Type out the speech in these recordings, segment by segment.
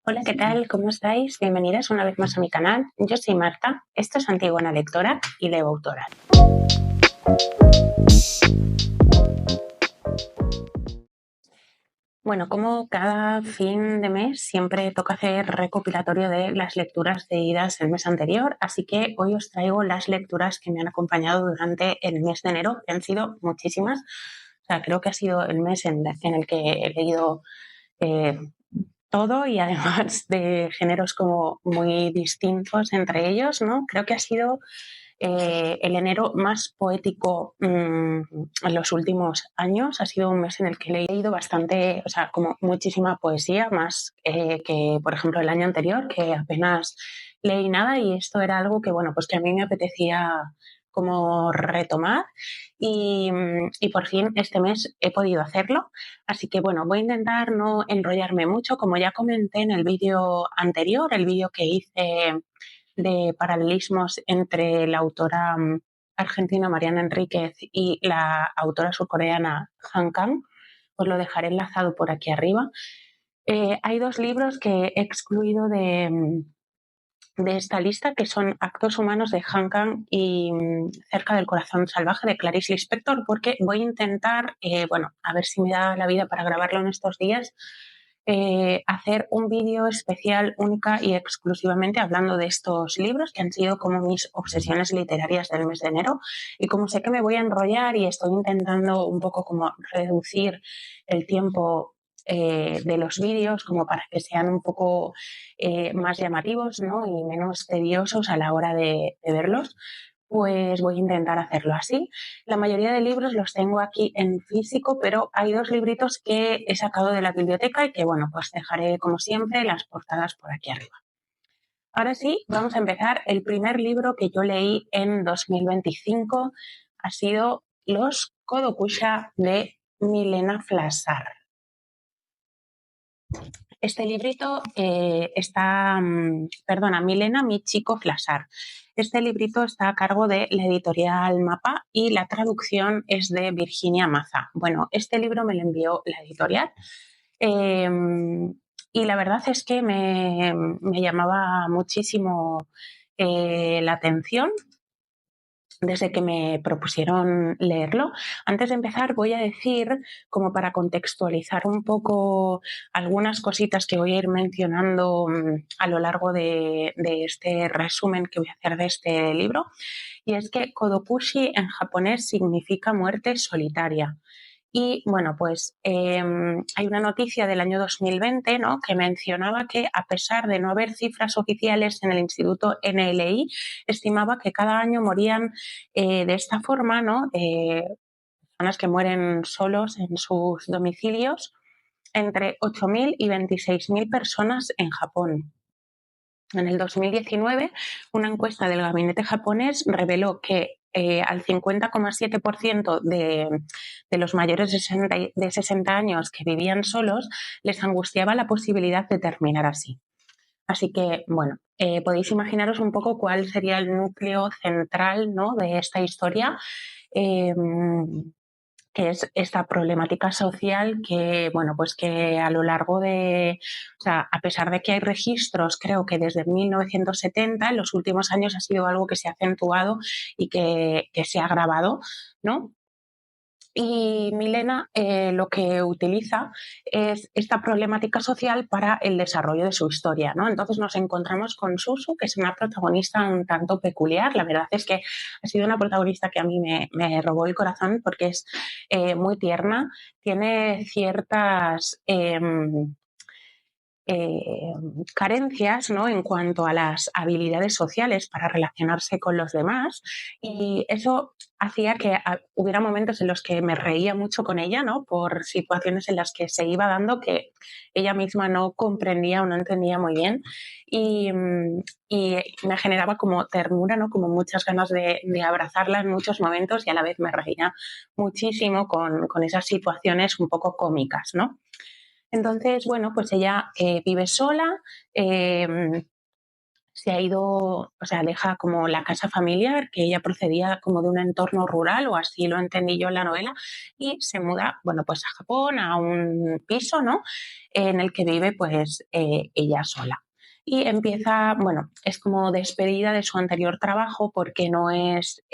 Hola, ¿qué tal? ¿Cómo estáis? Bienvenidas una vez más a mi canal. Yo soy Marta, esto es Antigona Lectora y leo autoras. Bueno, como cada fin de mes siempre toca hacer recopilatorio de las lecturas leídas el mes anterior, así que hoy os traigo las lecturas que me han acompañado durante el mes de enero, que han sido muchísimas. O sea, creo que ha sido el mes en el que he leído eh, todo y además de géneros como muy distintos entre ellos, ¿no? Creo que ha sido el enero más poético en los últimos años. Ha sido un mes en el que he leído bastante, o sea, como muchísima poesía, más que, por ejemplo, el año anterior, que apenas leí nada y esto era algo que, bueno, pues que a mí me apetecía como retomar y por fin este mes he podido hacerlo. Así que bueno, voy a intentar no enrollarme mucho, como ya comenté en el vídeo anterior, el vídeo que hice de paralelismos entre la autora argentina Mariana Enríquez y la autora surcoreana Han Kang. Os lo dejaré enlazado por aquí arriba. Hay dos libros que he excluido de esta lista, que son Actos humanos de Han Kang y Cerca del corazón salvaje de Clarice Lispector, porque voy a intentar, bueno, a ver si me da la vida para grabarlo en estos días, hacer un vídeo especial única y exclusivamente hablando de estos libros que han sido como mis obsesiones literarias del mes de enero. Y como sé que me voy a enrollar y estoy intentando un poco como reducir el tiempo de los vídeos como para que sean un poco más llamativos, ¿no? Y menos tediosos a la hora de verlos, pues voy a intentar hacerlo así. La mayoría de libros los tengo aquí en físico, pero hay dos libritos que he sacado de la biblioteca y que, bueno, pues dejaré como siempre las portadas por aquí arriba. Ahora sí, vamos a empezar. El primer libro que yo leí en 2025 ha sido Los Kodokusha de Milena Flasar. Este librito está, perdona, Milena Michiko Flasar. Este librito está a cargo de la editorial Mapa y la traducción es de Virginia Maza. Bueno, este libro me lo envió la editorial eh, y la verdad es que me llamaba muchísimo la atención desde que me propusieron leerlo. Antes de empezar, voy a decir, como para contextualizar un poco algunas cositas que voy a ir mencionando a lo largo de este resumen que voy a hacer de este libro, y es que Kodokushi en japonés significa muerte solitaria. Y bueno, pues hay una noticia del año 2020, ¿no?, que mencionaba que a pesar de no haber cifras oficiales en el Instituto NLI, estimaba que cada año morían de esta forma, ¿no?, personas que mueren solos en sus domicilios, entre 8.000 y 26.000 personas en Japón. En el 2019, una encuesta del gabinete japonés reveló que al 50,7% de los mayores de 60 años que vivían solos les angustiaba la posibilidad de terminar así. Así que, bueno, podéis imaginaros un poco cuál sería el núcleo central, ¿no?, de esta historia. Que es esta problemática social que, bueno, pues que a lo largo de, o sea, a pesar de que hay registros, creo que desde 1970, en los últimos años ha sido algo que se ha acentuado y que se ha agravado, ¿no? Y Milena lo que utiliza es esta problemática social para el desarrollo de su historia, ¿no? Entonces nos encontramos con Susu, que es una protagonista un tanto peculiar. La verdad es que ha sido una protagonista que a mí me robó el corazón porque es muy tierna, tiene ciertas eh, carencias, ¿no?, en cuanto a las habilidades sociales para relacionarse con los demás, y eso hacía que hubiera momentos en los que me reía mucho con ella, ¿no?, por situaciones en las que se iba dando que ella misma no comprendía o no entendía muy bien y me generaba como ternura, ¿no?, como muchas ganas de abrazarla en muchos momentos, y a la vez me reía muchísimo con esas situaciones un poco cómicas, ¿no? Entonces, bueno, pues ella vive sola, se ha ido, o sea, deja como la casa familiar, que ella procedía como de un entorno rural, o así lo entendí yo en la novela, y se muda, bueno, pues a Japón, a un piso, ¿no? En el que vive pues ella sola. Y empieza, bueno, es como despedida de su anterior trabajo porque no es,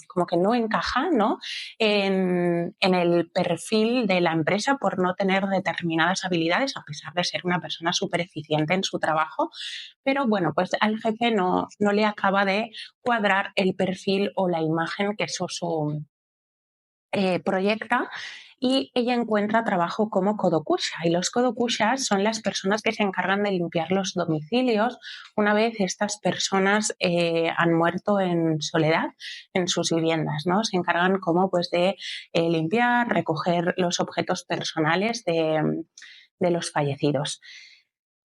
como que no encaja, ¿no? En el perfil de la empresa por no tener determinadas habilidades, a pesar de ser una persona súper eficiente en su trabajo, pero bueno, pues al jefe no le acaba de cuadrar el perfil o la imagen que Soso proyecta, y ella encuentra trabajo como kodokusha. Y los kodokushas son las personas que se encargan de limpiar los domicilios una vez estas personas han muerto en soledad en sus viviendas, ¿no? Se encargan como pues de limpiar, recoger los objetos personales de los fallecidos.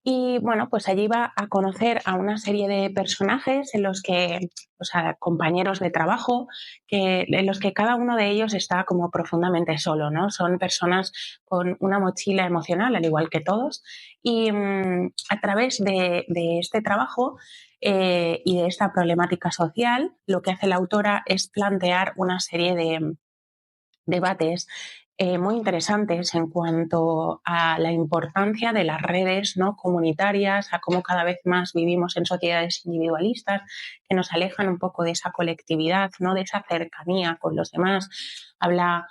Y bueno, pues allí va a conocer a una serie de personajes en los que, o sea, compañeros de trabajo, en los que cada uno de ellos está como profundamente solo, ¿no? Son personas con una mochila emocional, al igual que todos, y a través de este trabajo y de esta problemática social, lo que hace la autora es plantear una serie de debates muy interesantes en cuanto a la importancia de las redes, ¿no?, comunitarias, a cómo cada vez más vivimos en sociedades individualistas que nos alejan un poco de esa colectividad, ¿no?, de esa cercanía con los demás. Habla,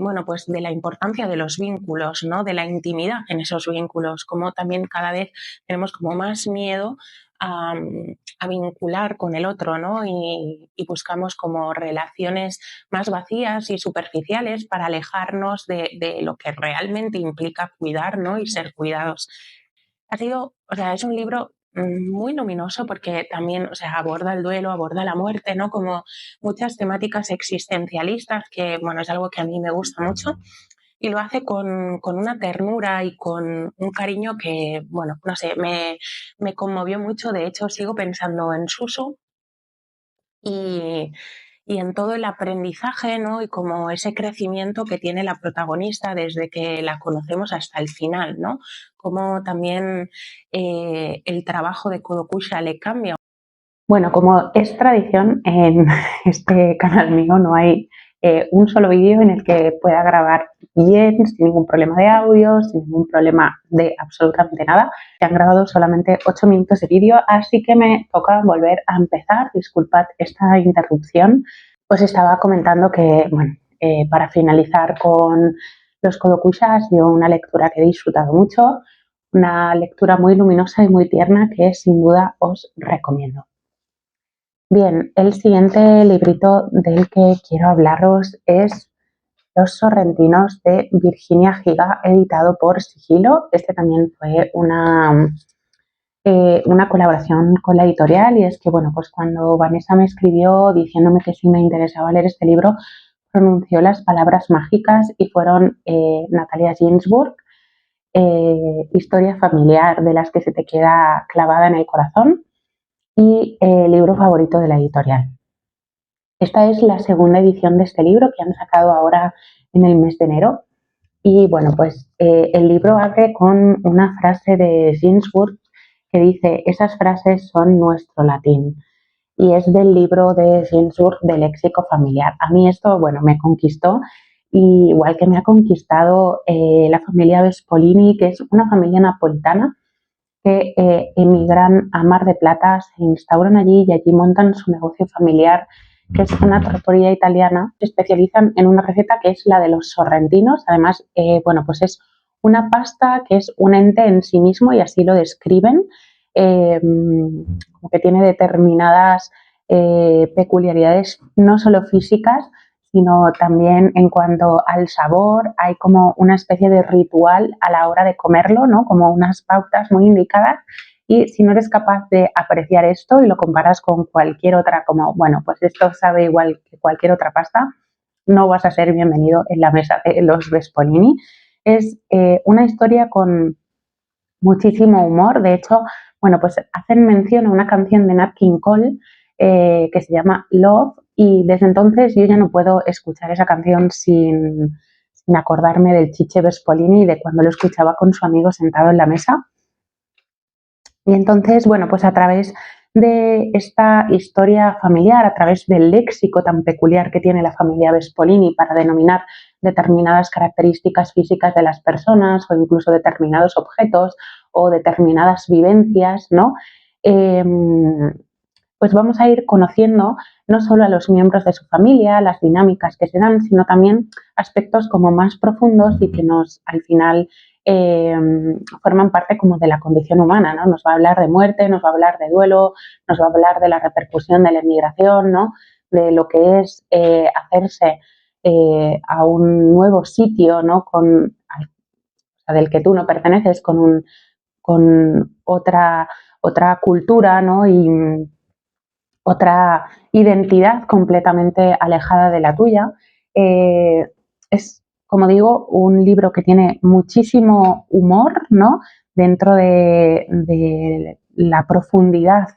bueno, pues de la importancia de los vínculos, ¿no?, de la intimidad en esos vínculos, como también cada vez tenemos como más miedo a, a vincular con el otro, ¿no? Y buscamos como relaciones más vacías y superficiales para alejarnos de lo que realmente implica cuidar, ¿no?, y ser cuidados. Ha sido, o sea, es un libro muy luminoso porque también, o sea, aborda el duelo, aborda la muerte, ¿no? Como muchas temáticas existencialistas, que, bueno, es algo que a mí me gusta mucho, y lo hace con una ternura y con un cariño que, bueno, no sé, me conmovió mucho. De hecho, sigo pensando en Suso y, y en todo el aprendizaje, ¿no?, y como ese crecimiento que tiene la protagonista desde que la conocemos hasta el final, ¿no? Como también el trabajo de Kodokusha le cambia. Bueno, como es tradición en este canal mío, no hay un solo vídeo en el que pueda grabar bien, sin ningún problema de audio, sin ningún problema de absolutamente nada. Se han grabado solamente 8 minutos de vídeo, así que me toca volver a empezar. Disculpad esta interrupción. Os estaba comentando que, bueno, para finalizar con los Kodokusha, ha sido una lectura que he disfrutado mucho, una lectura muy luminosa y muy tierna que sin duda os recomiendo. Bien, el siguiente librito del que quiero hablaros es Los Sorrentinos de Virginia Giga, editado por Sigilo. Este también fue una colaboración con la editorial, y es que, bueno, pues cuando Vanessa me escribió diciéndome que si me interesaba leer este libro, pronunció las palabras mágicas y fueron Natalia Ginzburg, Historia familiar de las que se te queda clavada en el corazón, y libro favorito de la editorial. Esta es la segunda edición de este libro que han sacado ahora en el mes de enero. Y bueno, pues el libro abre con una frase de Ginsburg que dice: esas frases son nuestro latín. Y es del libro de Ginsburg de Léxico Familiar. A mí esto, bueno, me conquistó, y igual que me ha conquistado la familia Vespolini, que es una familia napolitana que emigran a Mar de Plata, se instauran allí y allí montan su negocio familiar, que es una trattoria italiana. Se especializan en una receta que es la de los sorrentinos. Además, bueno, pues es una pasta que es un ente en sí mismo, y así lo describen, como que tiene determinadas peculiaridades no solo físicas, sino también en cuanto al sabor. Hay como una especie de ritual a la hora de comerlo, ¿no?, como unas pautas muy indicadas, y si no eres capaz de apreciar esto y lo comparas con cualquier otra, como, bueno, pues esto sabe igual que cualquier otra pasta, no vas a ser bienvenido en la mesa de los Vespolini. Es una historia con muchísimo humor. De hecho, bueno, pues hacen mención a una canción de Nat King Cole que se llama Love, y desde entonces yo ya no puedo escuchar esa canción sin acordarme del Chiche Vespolini y de cuando lo escuchaba con su amigo sentado en la mesa. Y entonces, bueno, pues a través de esta historia familiar, a través del léxico tan peculiar que tiene la familia Vespolini para denominar determinadas características físicas de las personas o incluso determinados objetos o determinadas vivencias, ¿no? Pues vamos a ir conociendo no solo a los miembros de su familia, las dinámicas que se dan, sino también aspectos como más profundos y que nos, al final, forman parte como de la condición humana, ¿no? Nos va a hablar de muerte, nos va a hablar de duelo, nos va a hablar de la repercusión de la emigración, ¿no? De lo que es hacerse a un nuevo sitio, ¿no? O sea, del que tú no perteneces, con otra cultura, ¿no? Y otra identidad completamente alejada de la tuya. Es, como digo, un libro que tiene muchísimo humor, ¿no? Dentro de la profundidad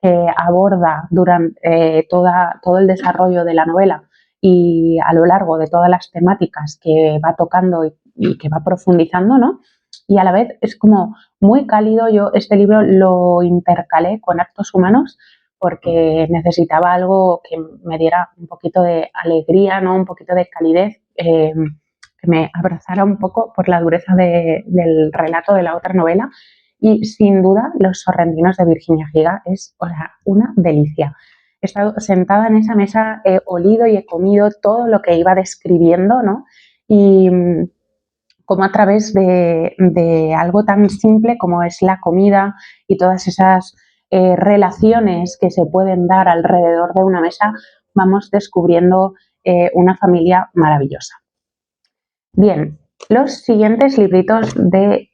que aborda durante todo el desarrollo de la novela y a lo largo de todas las temáticas que va tocando y que va profundizando, ¿no? Y a la vez es como muy cálido. Yo este libro lo intercalé con Actos Humanos porque necesitaba algo que me diera un poquito de alegría, ¿no? Un poquito de calidez, que me abrazara un poco por la dureza del relato de la otra novela. Y sin duda, Los Sorrentinos de Virginia Giga es, o sea, una delicia. He estado sentada en esa mesa, he olido y he comido todo lo que iba describiendo, ¿no? Y como a través de algo tan simple como es la comida y todas esas relaciones que se pueden dar alrededor de una mesa, vamos descubriendo una familia maravillosa. Bien, los siguientes libritos de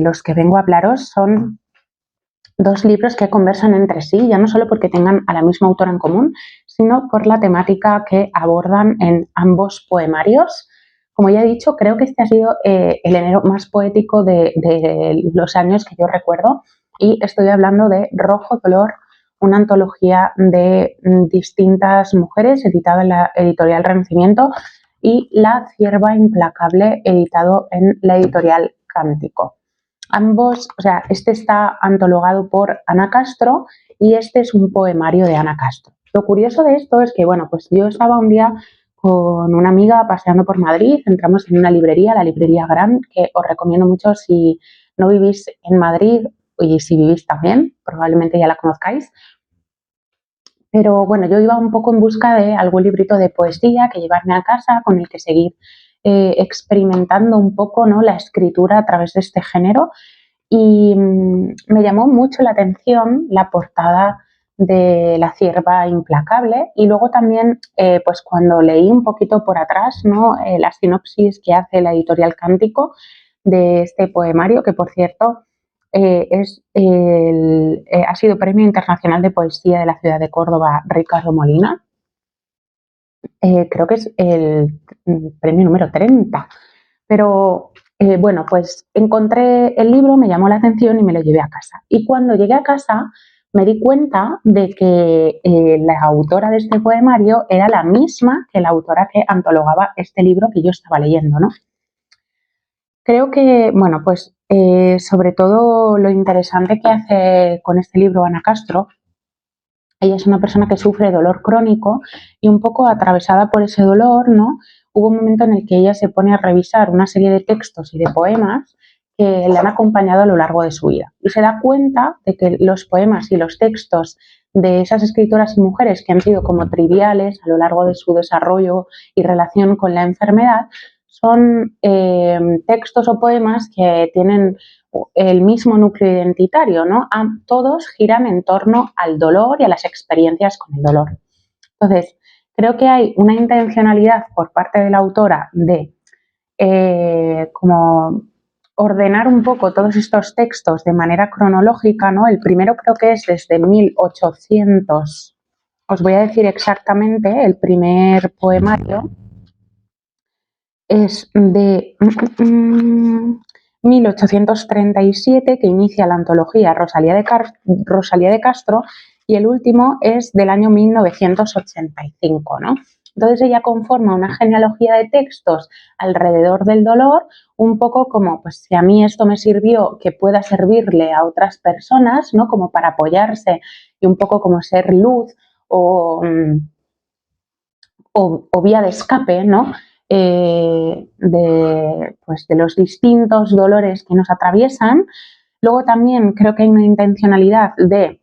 los que vengo a hablaros son dos libros que conversan entre sí, ya no solo porque tengan a la misma autora en común, sino por la temática que abordan en ambos poemarios. Como ya he dicho, creo que este ha sido el enero más poético de los años que yo recuerdo, y estoy hablando de Rojo Dolor, una antología de distintas mujeres editada en la editorial Renacimiento, y La Cierva Implacable, editado en la editorial Cántico. Ambos, o sea, este está antologado por Ana Castro y este es un poemario de Ana Castro. Lo curioso de esto es que, bueno, pues yo estaba un día con una amiga paseando por Madrid, entramos en una librería, la librería Gran, que os recomiendo mucho si no vivís en Madrid y si vivís también, probablemente ya la conozcáis. Pero bueno, yo iba un poco en busca de algún librito de poesía que llevarme a casa, con el que seguir experimentando un poco, ¿no?, la escritura a través de este género. Y me llamó mucho la atención la portada de La Cierva Implacable y luego también, pues cuando leí un poquito por atrás, ¿no?, la sinopsis que hace la editorial Cántico de este poemario, que por cierto ha sido Premio Internacional de Poesía de la Ciudad de Córdoba Ricardo Molina. Creo que es el premio número 30. Pero bueno, pues encontré el libro, me llamó la atención y me lo llevé a casa. Y cuando llegué a casa me di cuenta de que la autora de este poemario era la misma que la autora que antologaba este libro que yo estaba leyendo, ¿no? Creo que, bueno, pues sobre todo lo interesante que hace con este libro Ana Castro, ella es una persona que sufre dolor crónico y un poco atravesada por ese dolor, ¿no? Hubo un momento en el que ella se pone a revisar una serie de textos y de poemas que le han acompañado a lo largo de su vida y se da cuenta de que los poemas y los textos de esas escritoras y mujeres que han sido como triviales a lo largo de su desarrollo y relación con la enfermedad son textos o poemas que tienen el mismo núcleo identitario, ¿no? Todos giran en torno al dolor y a las experiencias con el dolor. Entonces, creo que hay una intencionalidad por parte de la autora de como ordenar un poco todos estos textos de manera cronológica, ¿no? El primero creo que es desde 1800, os voy a decir exactamente, el primer poemario es de 1837, que inicia la antología Rosalía de Castro, y el último es del año 1985, ¿no? Entonces ella conforma una genealogía de textos alrededor del dolor, un poco como, pues si a mí esto me sirvió, que pueda servirle a otras personas, ¿no? Como para apoyarse y un poco como ser luz o vía de escape, ¿no? De los distintos dolores que nos atraviesan. Luego también creo que hay una intencionalidad de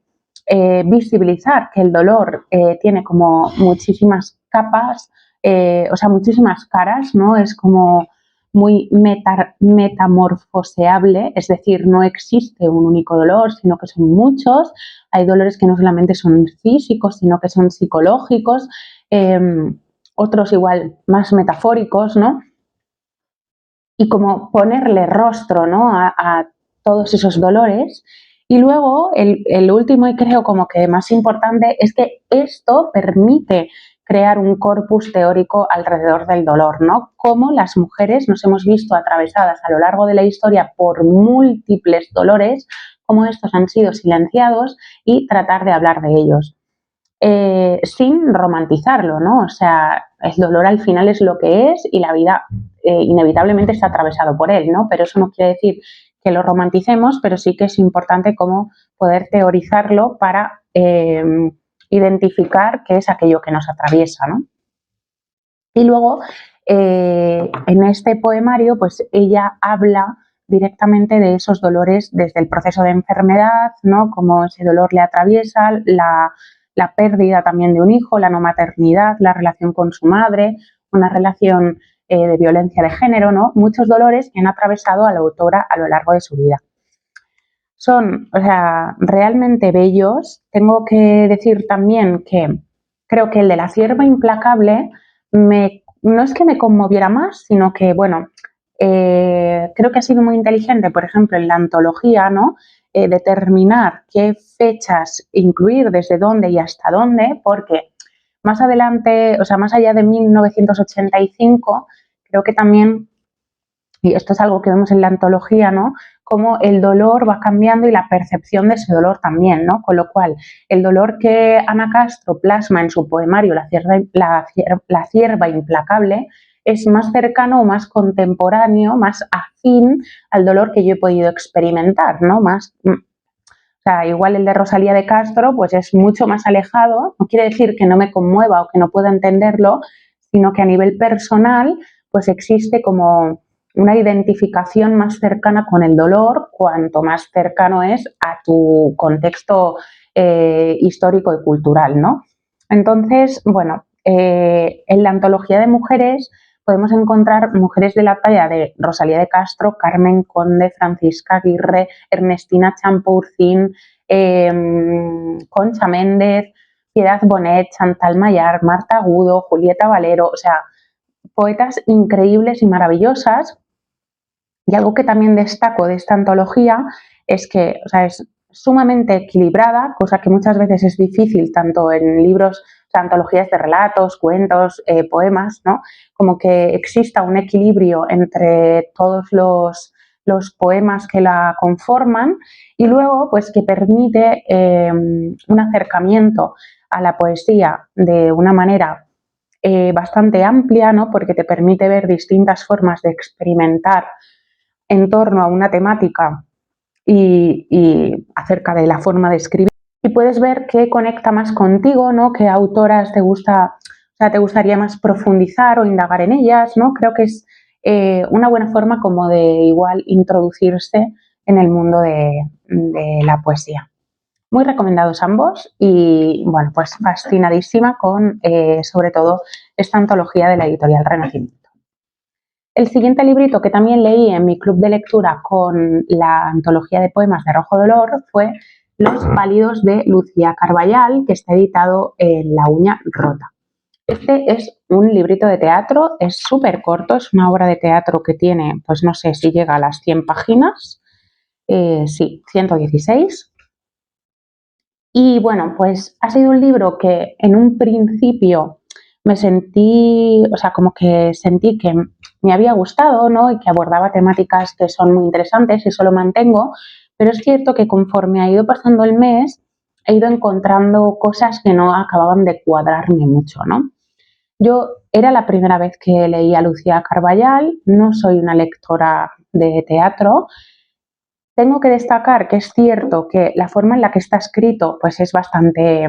visibilizar que el dolor tiene como muchísimas capas, o sea, muchísimas caras, ¿no? Es como muy metamorfoseable, es decir, no existe un único dolor, sino que son muchos. Hay dolores que no solamente son físicos, sino que son psicológicos, otros igual más metafóricos, ¿no? Y como ponerle rostro, ¿no? a todos esos dolores. Y luego el último y creo como que más importante es que esto permite crear un corpus teórico alrededor del dolor, ¿no? Cómo las mujeres nos hemos visto atravesadas a lo largo de la historia por múltiples dolores, cómo estos han sido silenciados y tratar de hablar de ellos. Sin romantizarlo, ¿no? O sea, el dolor al final es lo que es y la vida inevitablemente está atravesado por él, ¿no? Pero eso no quiere decir que lo romanticemos, pero sí que es importante como poder teorizarlo para identificar qué es aquello que nos atraviesa, ¿no? Y luego, en este poemario, pues ella habla directamente de esos dolores desde el proceso de enfermedad, ¿no? Cómo ese dolor le atraviesa, la pérdida también de un hijo, la no maternidad, la relación con su madre, una relación de violencia de género, ¿no? Muchos dolores que han atravesado a la autora a lo largo de su vida. Son, o sea, realmente bellos. Tengo que decir también que creo que el de la cierva implacable no es que me conmoviera más, sino que, bueno, creo que ha sido muy inteligente, por ejemplo, en la antología, ¿no? Determinar qué fechas incluir, desde dónde y hasta dónde, porque más adelante, o sea, más allá de 1985, creo que también, y esto es algo que vemos en la antología, ¿no? Cómo el dolor va cambiando y la percepción de ese dolor también, ¿no? Con lo cual, el dolor que Ana Castro plasma en su poemario La cierva implacable es más cercano o más contemporáneo, más afín al dolor que yo he podido experimentar, ¿no? O sea, igual el de Rosalía de Castro, pues es mucho más alejado. No quiere decir que no me conmueva o que no pueda entenderlo, sino que a nivel personal, pues existe como una identificación más cercana con el dolor, cuanto más cercano es a tu contexto histórico y cultural, ¿no? Entonces, bueno, en la antología de mujeres podemos encontrar mujeres de la talla de Rosalía de Castro, Carmen Conde, Francisca Aguirre, Ernestina Champurcín, Concha Méndez, Piedad Bonet, Chantal Mayar, Marta Agudo, Julieta Valero, o sea, poetas increíbles y maravillosas. Y algo que también destaco de esta antología es que, o sea, es sumamente equilibrada, cosa que muchas veces es difícil tanto en libros, o sea, antologías de relatos, cuentos, poemas, ¿no? Como que exista un equilibrio entre todos los poemas que la conforman y luego, pues, que permite un acercamiento a la poesía de una manera bastante amplia, ¿no? Porque te permite ver distintas formas de experimentar en torno a una temática y acerca de la forma de escribir. Y puedes ver qué conecta más contigo, ¿no? Qué autoras te gusta, o sea, te gustaría más profundizar o indagar en ellas, ¿no? Creo que es una buena forma como de igual introducirse en el mundo de la poesía. Muy recomendados ambos y, bueno, pues fascinadísima con, sobre todo, esta antología de la editorial Renacimiento. El siguiente librito que también leí en mi club de lectura con la antología de poemas de Rojo Dolor fue Los pálidos de Lucía Carballal, que está editado en La uña rota. Este es un librito de teatro, es súper corto, es una obra de teatro que tiene, pues no sé si llega a las 100 páginas, sí, 116. Y bueno, pues ha sido un libro que en un principio me sentí, o sea, como que sentí que me había gustado, ¿no? Y que abordaba temáticas que son muy interesantes y eso lo mantengo, pero es cierto que conforme ha ido pasando el mes he ido encontrando cosas que no acababan de cuadrarme mucho, ¿no? Yo era la primera vez que leía a Lucía Carballal, no soy una lectora de teatro. Tengo que destacar que es cierto que la forma en la que está escrito pues es bastante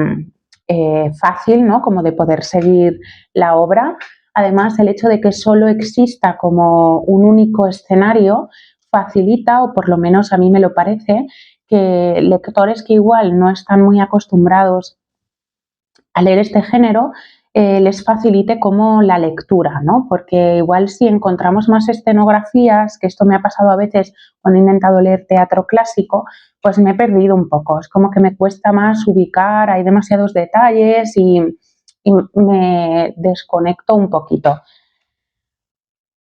fácil, ¿no? Como de poder seguir la obra. Además, el hecho de que solo exista como un único escenario facilita, o por lo menos a mí me lo parece, que lectores que igual no están muy acostumbrados a leer este género les facilite como la lectura, ¿no? Porque igual si encontramos más escenografías, que esto me ha pasado a veces cuando he intentado leer teatro clásico, pues me he perdido un poco. Es como que me cuesta más ubicar, hay demasiados detalles y me desconecto un poquito.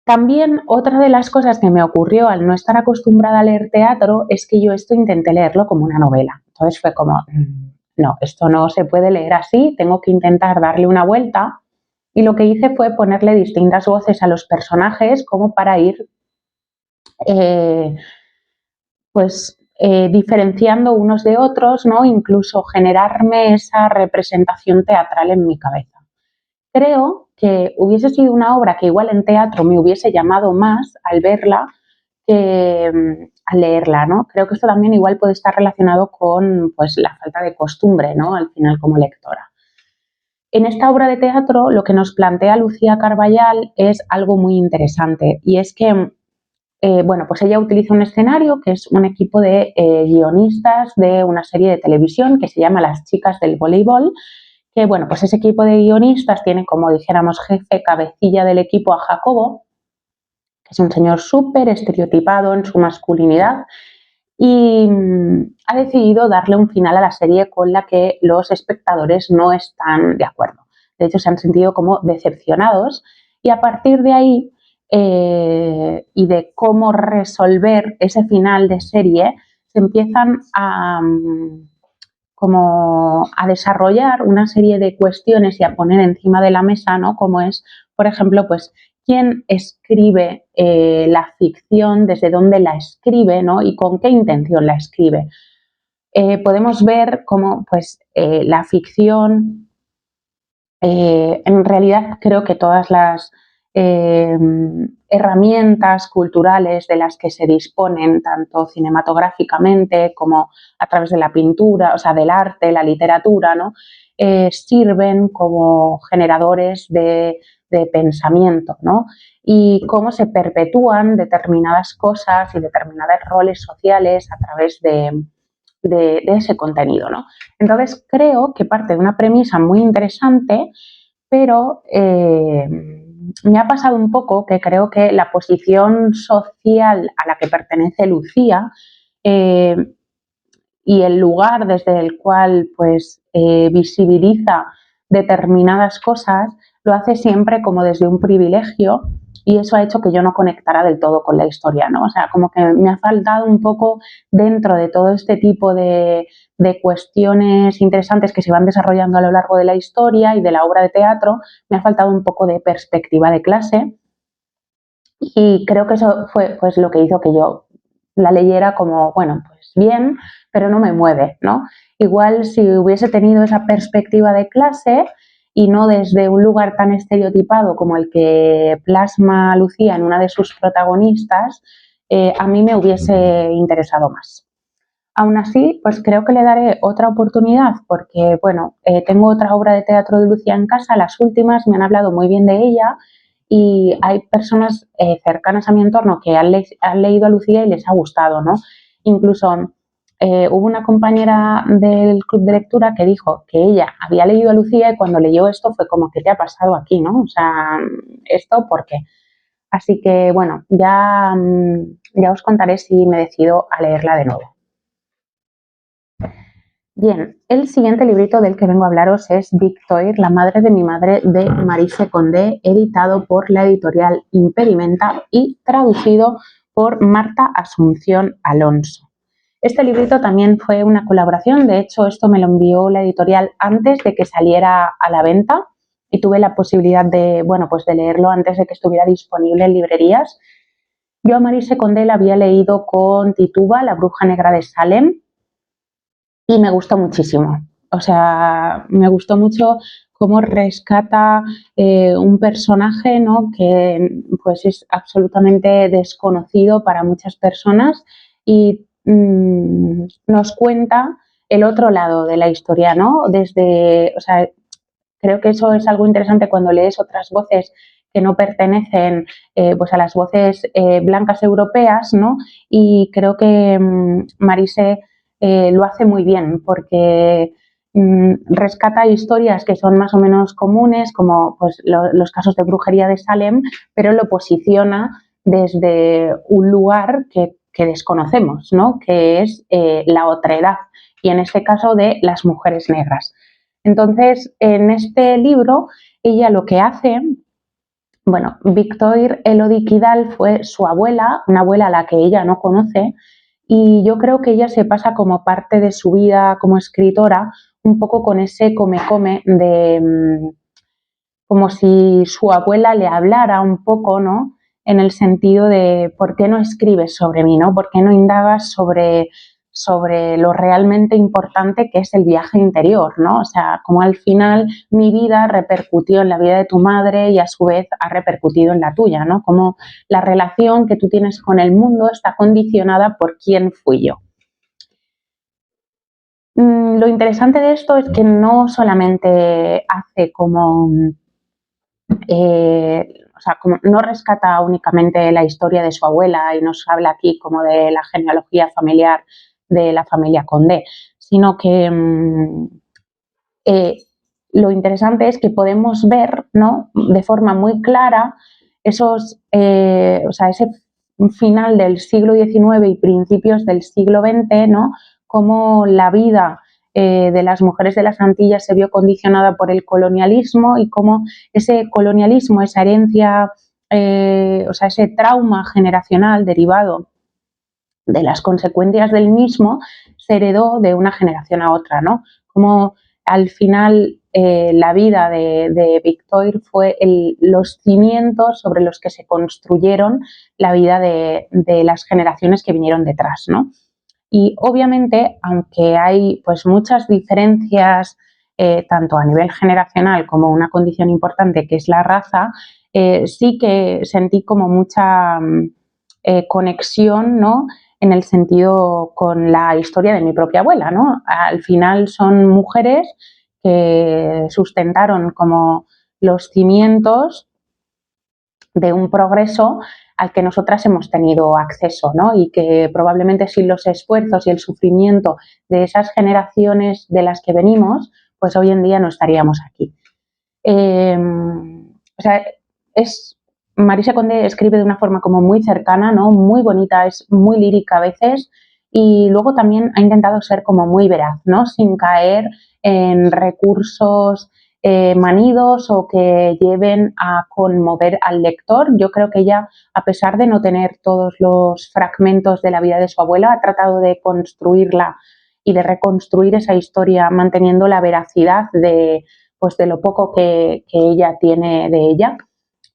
También otra de las cosas que me ocurrió al no estar acostumbrada a leer teatro es que yo esto intenté leerlo como una novela. Entonces fue como, no, esto no se puede leer así, tengo que intentar darle una vuelta. Y lo que hice fue ponerle distintas voces a los personajes como para ir eh, pues diferenciando unos de otros, ¿no? Incluso generarme esa representación teatral en mi cabeza. Creo que hubiese sido una obra que igual en teatro me hubiese llamado más al verla que al leerla, ¿no? Creo que esto también igual puede estar relacionado con pues, la falta de costumbre, ¿no? Al final como lectora. En esta obra de teatro lo que nos plantea Lucía Carballal es algo muy interesante y es que bueno, pues ella utiliza un escenario que es un equipo de guionistas de una serie de televisión que se llama Las Chicas del Voleibol, que bueno, pues ese equipo de guionistas tiene como dijéramos jefe, cabecilla del equipo a Jacobo, que es un señor súper estereotipado en su masculinidad y ha decidido darle un final a la serie con la que los espectadores no están de acuerdo. De hecho, se han sentido como decepcionados y a partir de ahí y de cómo resolver ese final de serie, se empiezan como a desarrollar una serie de cuestiones y a poner encima de la mesa, ¿no? Como es, por ejemplo, pues quién escribe la ficción, desde dónde la escribe, ¿no? Y con qué intención la escribe. Podemos ver cómo, pues, la ficción, en realidad creo que todas las herramientas culturales de las que se disponen, tanto cinematográficamente como a través de la pintura, o sea, del arte, la literatura, ¿no? Sirven como generadores de pensamiento, ¿no? Y cómo se perpetúan determinadas cosas y determinados roles sociales a través de ese contenido, ¿no? Entonces creo que parte de una premisa muy interesante, pero me ha pasado un poco que creo que la posición social a la que pertenece Lucía eh, y el lugar desde el cual pues visibiliza determinadas cosas lo hace siempre como desde un privilegio y eso ha hecho que yo no conectara del todo con la historia, ¿no? O sea, como que me ha faltado un poco dentro de todo este tipo de cuestiones interesantes que se van desarrollando a lo largo de la historia y de la obra de teatro, me ha faltado un poco de perspectiva de clase y creo que eso fue pues lo que hizo que yo la leyera como, bueno, pues bien, pero no me mueve, ¿no? Igual si hubiese tenido esa perspectiva de clase y no desde un lugar tan estereotipado como el que plasma Lucía en una de sus protagonistas, a mí me hubiese interesado más. Aún así, pues creo que le daré otra oportunidad porque, bueno, tengo otra obra de teatro de Lucía en casa, las últimas me han hablado muy bien de ella y hay personas cercanas a mi entorno que han leído a Lucía y les ha gustado, ¿no? Incluso hubo una compañera del club de lectura que dijo que ella había leído a Lucía y cuando leyó esto fue como, ¿qué te ha pasado aquí, no? O sea, ¿esto por qué? Así que, bueno, ya os contaré si me decido a leerla de nuevo. Bien, el siguiente librito del que vengo a hablaros es Victoire, la madre de mi madre, de Marise Condé, editado por la editorial Impedimenta y traducido por Marta Asunción Alonso. Este librito también fue una colaboración, de hecho esto me lo envió la editorial antes de que saliera a la venta y tuve la posibilidad de, bueno, pues de leerlo antes de que estuviera disponible en librerías. Yo a Marise Condé la había leído con Tituba, la bruja negra de Salem, y me gustó muchísimo. O sea, me gustó mucho cómo rescata un personaje, ¿no?, que pues es absolutamente desconocido para muchas personas y nos cuenta el otro lado de la historia, ¿no? Desde, o sea, creo que eso es algo interesante cuando lees otras voces que no pertenecen pues a las voces blancas europeas, ¿no? Y creo que Marise lo hace muy bien porque rescata historias que son más o menos comunes, como pues, los casos de brujería de Salem, pero lo posiciona desde un lugar que desconocemos, ¿no? Que es la otredad, y en este caso de las mujeres negras. Entonces, en este libro, ella lo que hace, bueno, Victoire Elodie Kidal fue su abuela, una abuela a la que ella no conoce, y yo creo que ella se pasa como parte de su vida como escritora, un poco con ese come-come de como si su abuela le hablara un poco, ¿no? En el sentido de ¿por qué no escribes sobre mí, ¿no? ¿Por qué no indagas sobre lo realmente importante que es el viaje interior, ¿no? O sea, como al final mi vida repercutió en la vida de tu madre y a su vez ha repercutido en la tuya, ¿no? Como la relación que tú tienes con el mundo está condicionada por quién fui yo. Lo interesante de esto es que no solamente hace como o sea, como no rescata únicamente la historia de su abuela y nos habla aquí como de la genealogía familiar de la familia Condé, sino que eh, lo interesante es que podemos ver, ¿no?, de forma muy clara o sea, ese final del siglo XIX y principios del siglo XX, ¿no?, cómo la vida de las mujeres de las Antillas se vio condicionada por el colonialismo y cómo ese colonialismo, esa herencia, o sea, ese trauma generacional derivado de las consecuencias del mismo se heredó de una generación a otra, ¿no? Como al final la vida de Victoire fue los cimientos sobre los que se construyeron la vida de las generaciones que vinieron detrás, ¿no? Y obviamente, aunque hay pues muchas diferencias, tanto a nivel generacional como una condición importante que es la raza, sí que sentí como mucha conexión, ¿no?, en el sentido con la historia de mi propia abuela, ¿no? Al final son mujeres que sustentaron como los cimientos de un progreso al que nosotras hemos tenido acceso, ¿no? Y que probablemente sin los esfuerzos y el sufrimiento de esas generaciones de las que venimos, pues hoy en día no estaríamos aquí. O sea, Marisa Condé escribe de una forma como muy cercana, ¿no?, muy bonita, es muy lírica a veces, y luego también ha intentado ser como muy veraz, ¿no?, sin caer en recursos manidos o que lleven a conmover al lector. Yo creo que ella, a pesar de no tener todos los fragmentos de la vida de su abuela, ha tratado de construirla y de reconstruir esa historia manteniendo la veracidad de pues de lo poco que ella tiene de ella.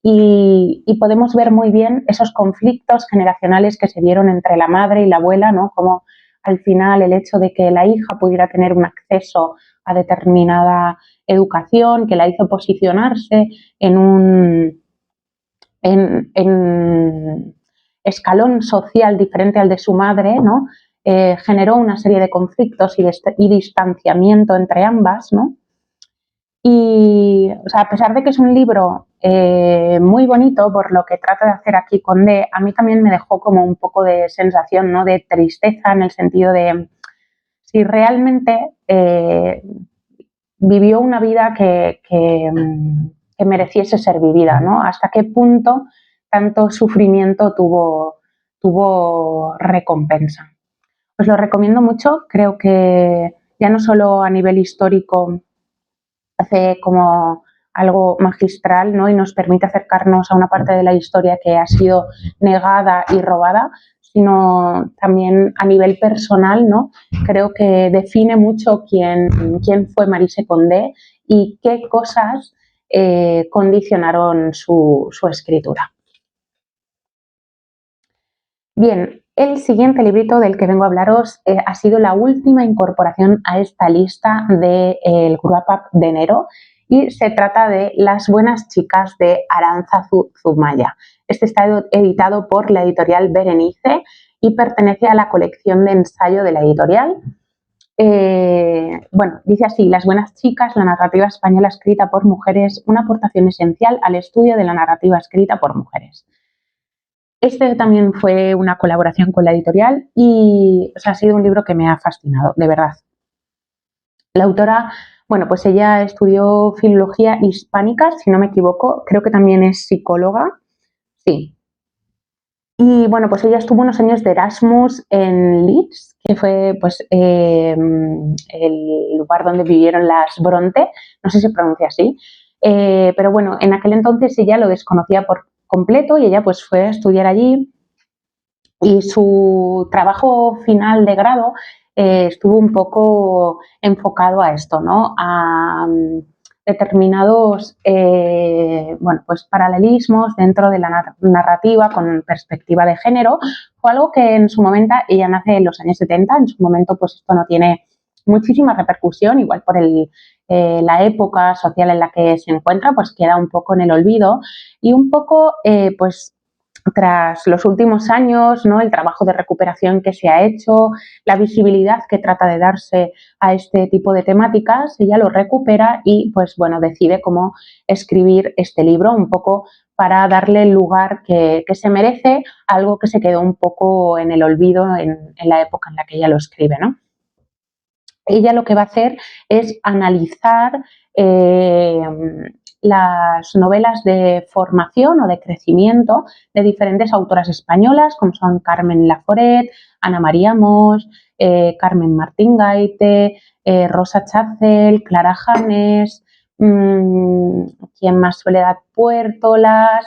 Y podemos ver muy bien esos conflictos generacionales que se dieron entre la madre y la abuela, ¿no? Como al final el hecho de que la hija pudiera tener un acceso a determinada educación, que la hizo posicionarse en un escalón social diferente al de su madre, ¿no? Generó una serie de conflictos y distanciamiento entre ambas, ¿no? Y, o sea, a pesar de que es un libro muy bonito por lo que trata de hacer aquí Condé, a mí también me dejó como un poco de sensación, ¿no?, de tristeza, en el sentido de si realmente vivió una vida que mereciese ser vivida, ¿no? Hasta qué punto tanto sufrimiento tuvo recompensa. Os lo recomiendo mucho, creo que ya no solo a nivel histórico hace como algo magistral, ¿no?, y nos permite acercarnos a una parte de la historia que ha sido negada y robada, sino también a nivel personal, ¿no? Creo que define mucho quién fue Marise Condé y qué cosas condicionaron su escritura. Bien, el siguiente librito del que vengo a hablaros ha sido la última incorporación a esta lista del Wrap Up de enero y se trata de Las buenas chicas de Arantzazu Zumaya. Este está editado por la editorial Berenice y pertenece a la colección de ensayo de la editorial. Bueno, dice así: Las buenas chicas, la narrativa española escrita por mujeres, una aportación esencial al estudio de la narrativa escrita por mujeres. Este también fue una colaboración con la editorial y ha sido un libro que me ha fascinado, de verdad. La autora, bueno, pues ella estudió filología hispánica, si no me equivoco, creo que también es psicóloga, sí. Y bueno, pues ella estuvo unos años de Erasmus en Leeds, que fue pues el lugar donde vivieron las Bronte, no sé si se pronuncia así, pero bueno, en aquel entonces ella lo desconocía por completo y ella pues fue a estudiar allí y su trabajo final de grado estuvo un poco enfocado a esto, ¿no? A determinados bueno, pues paralelismos dentro de la narrativa con perspectiva de género. Fue algo que en su momento, ella nace en los años 70, en su momento pues esto no tiene muchísima repercusión, igual por la época social en la que se encuentra, pues queda un poco en el olvido y un poco pues tras los últimos años, ¿no? El trabajo de recuperación que se ha hecho, la visibilidad que trata de darse a este tipo de temáticas, ella lo recupera y pues bueno, decide cómo escribir este libro, un poco para darle el lugar que se merece, algo que se quedó un poco en el olvido en la época en la que ella lo escribe, ¿no? Ella lo que va a hacer es analizar las novelas de formación o de crecimiento de diferentes autoras españolas, como son Carmen Laforet, Ana María Mos, Carmen Martín Gaite, Rosa Chacel, Clara Janes, ¿quién más? Soledad Puertolas,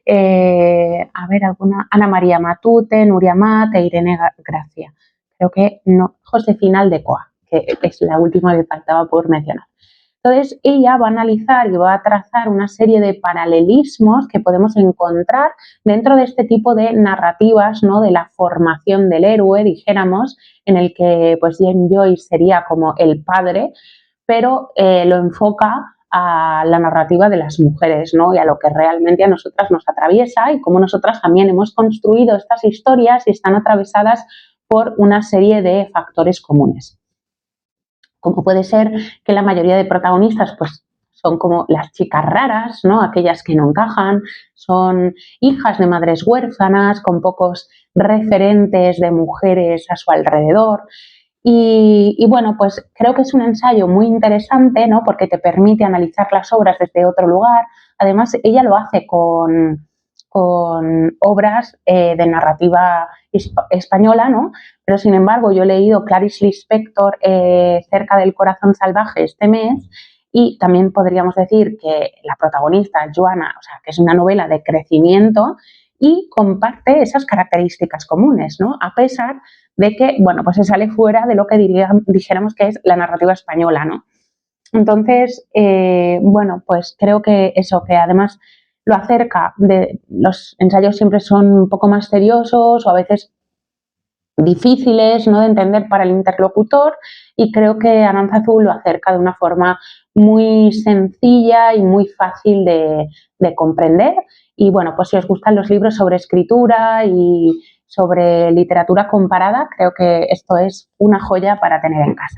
a ver, alguna, Ana María Matute, Nuria Mate, Irene Gracia. Creo que no, Josefina Aldecoa, que es la última que faltaba por mencionar. Entonces, ella va a analizar y va a trazar una serie de paralelismos que podemos encontrar dentro de este tipo de narrativas, ¿no? De la formación del héroe, dijéramos, en el que pues James Joyce sería como el padre, pero lo enfoca a la narrativa de las mujeres, ¿no? Y a lo que realmente a nosotras nos atraviesa y cómo nosotras también hemos construido estas historias y están atravesadas por una serie de factores comunes. Como puede ser que la mayoría de protagonistas pues son como las chicas raras, ¿no? Aquellas que no encajan, son hijas de madres huérfanas con pocos referentes de mujeres a su alrededor. Y bueno, pues creo que es un ensayo muy interesante, ¿no? Porque te permite analizar las obras desde otro lugar. Además, ella lo hace con obras de narrativa española, ¿no? Pero sin embargo, yo he leído Clarice Lispector Cerca del corazón salvaje este mes y también podríamos decir que la protagonista, Joana, o sea, que es una novela de crecimiento y comparte esas características comunes, ¿no? A pesar de que, bueno, pues se sale fuera de lo que dijéramos que es la narrativa española, ¿no? Entonces, bueno, pues creo que eso, que además lo acerca de los ensayos siempre son un poco más seriosos o a veces difíciles, ¿no? De entender para el interlocutor y creo que Arantzazu lo acerca de una forma muy sencilla y muy fácil de comprender. Y bueno, pues si os gustan los libros sobre escritura y sobre literatura comparada, creo que esto es una joya para tener en casa.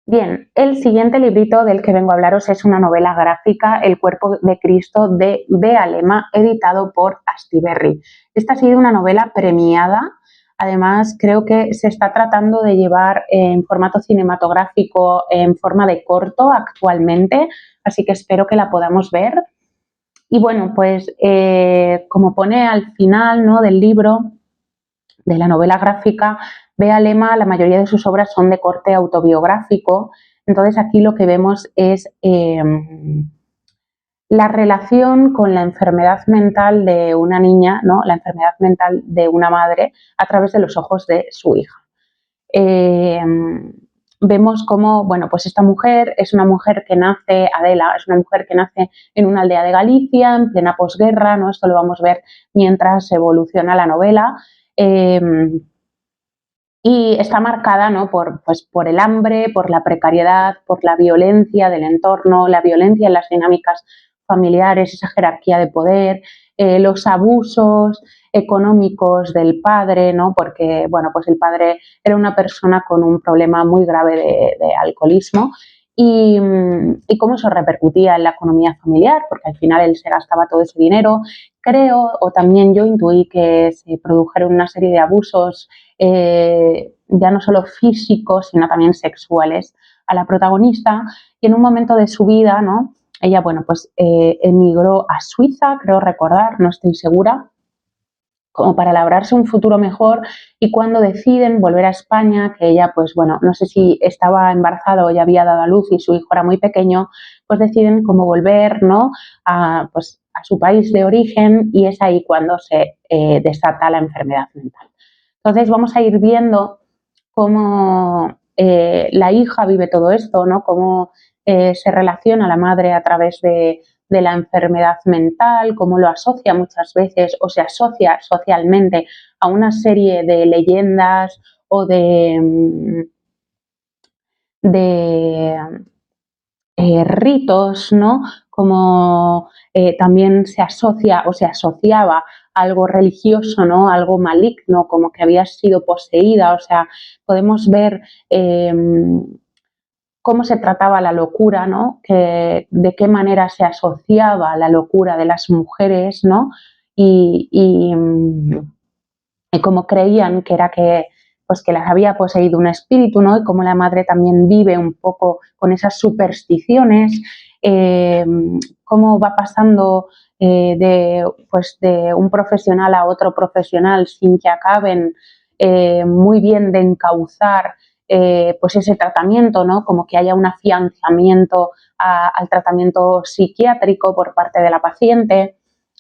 Bien, el siguiente librito del que vengo a hablaros es una novela gráfica, El cuerpo de Cristo, de Bea Lema, editado por Astiberri. Esta ha sido una novela premiada. Además, creo que se está tratando de llevar en formato cinematográfico en forma de corto actualmente, así que espero que la podamos ver. Y bueno, pues como pone al final, ¿no? Del libro, de la novela gráfica, Bea Lema, la mayoría de sus obras son de corte autobiográfico. Entonces aquí lo que vemos es la relación con la enfermedad mental de una niña, ¿no? La enfermedad mental de una madre a través de los ojos de su hija. Vemos cómo, bueno, pues esta mujer es una mujer que nace, Adela, es una mujer que nace en una aldea de Galicia, en plena posguerra, ¿no? Esto lo vamos a ver mientras evoluciona la novela. y está marcada, ¿no?, por el hambre, por la precariedad, por la violencia del entorno, la violencia en las dinámicas familiares, esa jerarquía de poder, los abusos económicos del padre, ¿no?, porque, bueno, pues el padre era una persona con un problema muy grave de alcoholismo y cómo eso repercutía en la economía familiar, porque al final él se gastaba todo ese dinero. Creo, o también yo intuí que se produjeron una serie de abusos ya no solo físicos, sino también sexuales a la protagonista, y en un momento de su vida, ¿no?, ella, bueno, pues emigró a Suiza, creo recordar, no estoy segura, como para labrarse un futuro mejor, y cuando deciden volver a España, que ella, pues bueno, no sé si estaba embarazada o ya había dado a luz y su hijo era muy pequeño, pues deciden como volver, ¿no?, pues, a su país de origen, y es ahí cuando se desata la enfermedad mental. Entonces vamos a ir viendo cómo la hija vive todo esto, ¿no?, cómo se relaciona la madre a través de la enfermedad mental, cómo lo asocia muchas veces o se asocia socialmente a una serie de leyendas o de ritos, ¿no?, como también se asocia o se asociaba algo religioso, ¿no?, algo maligno, como que había sido poseída. O sea, podemos ver cómo se trataba la locura, ¿no?, de qué manera se asociaba la locura de las mujeres, ¿no?, y cómo creían que era pues que las había poseído un espíritu, ¿no?, y cómo la madre también vive un poco con esas supersticiones, cómo va pasando pues de un profesional a otro profesional sin que acaben muy bien de encauzar pues ese tratamiento, ¿no?, como que haya un afianzamiento al tratamiento psiquiátrico por parte de la paciente.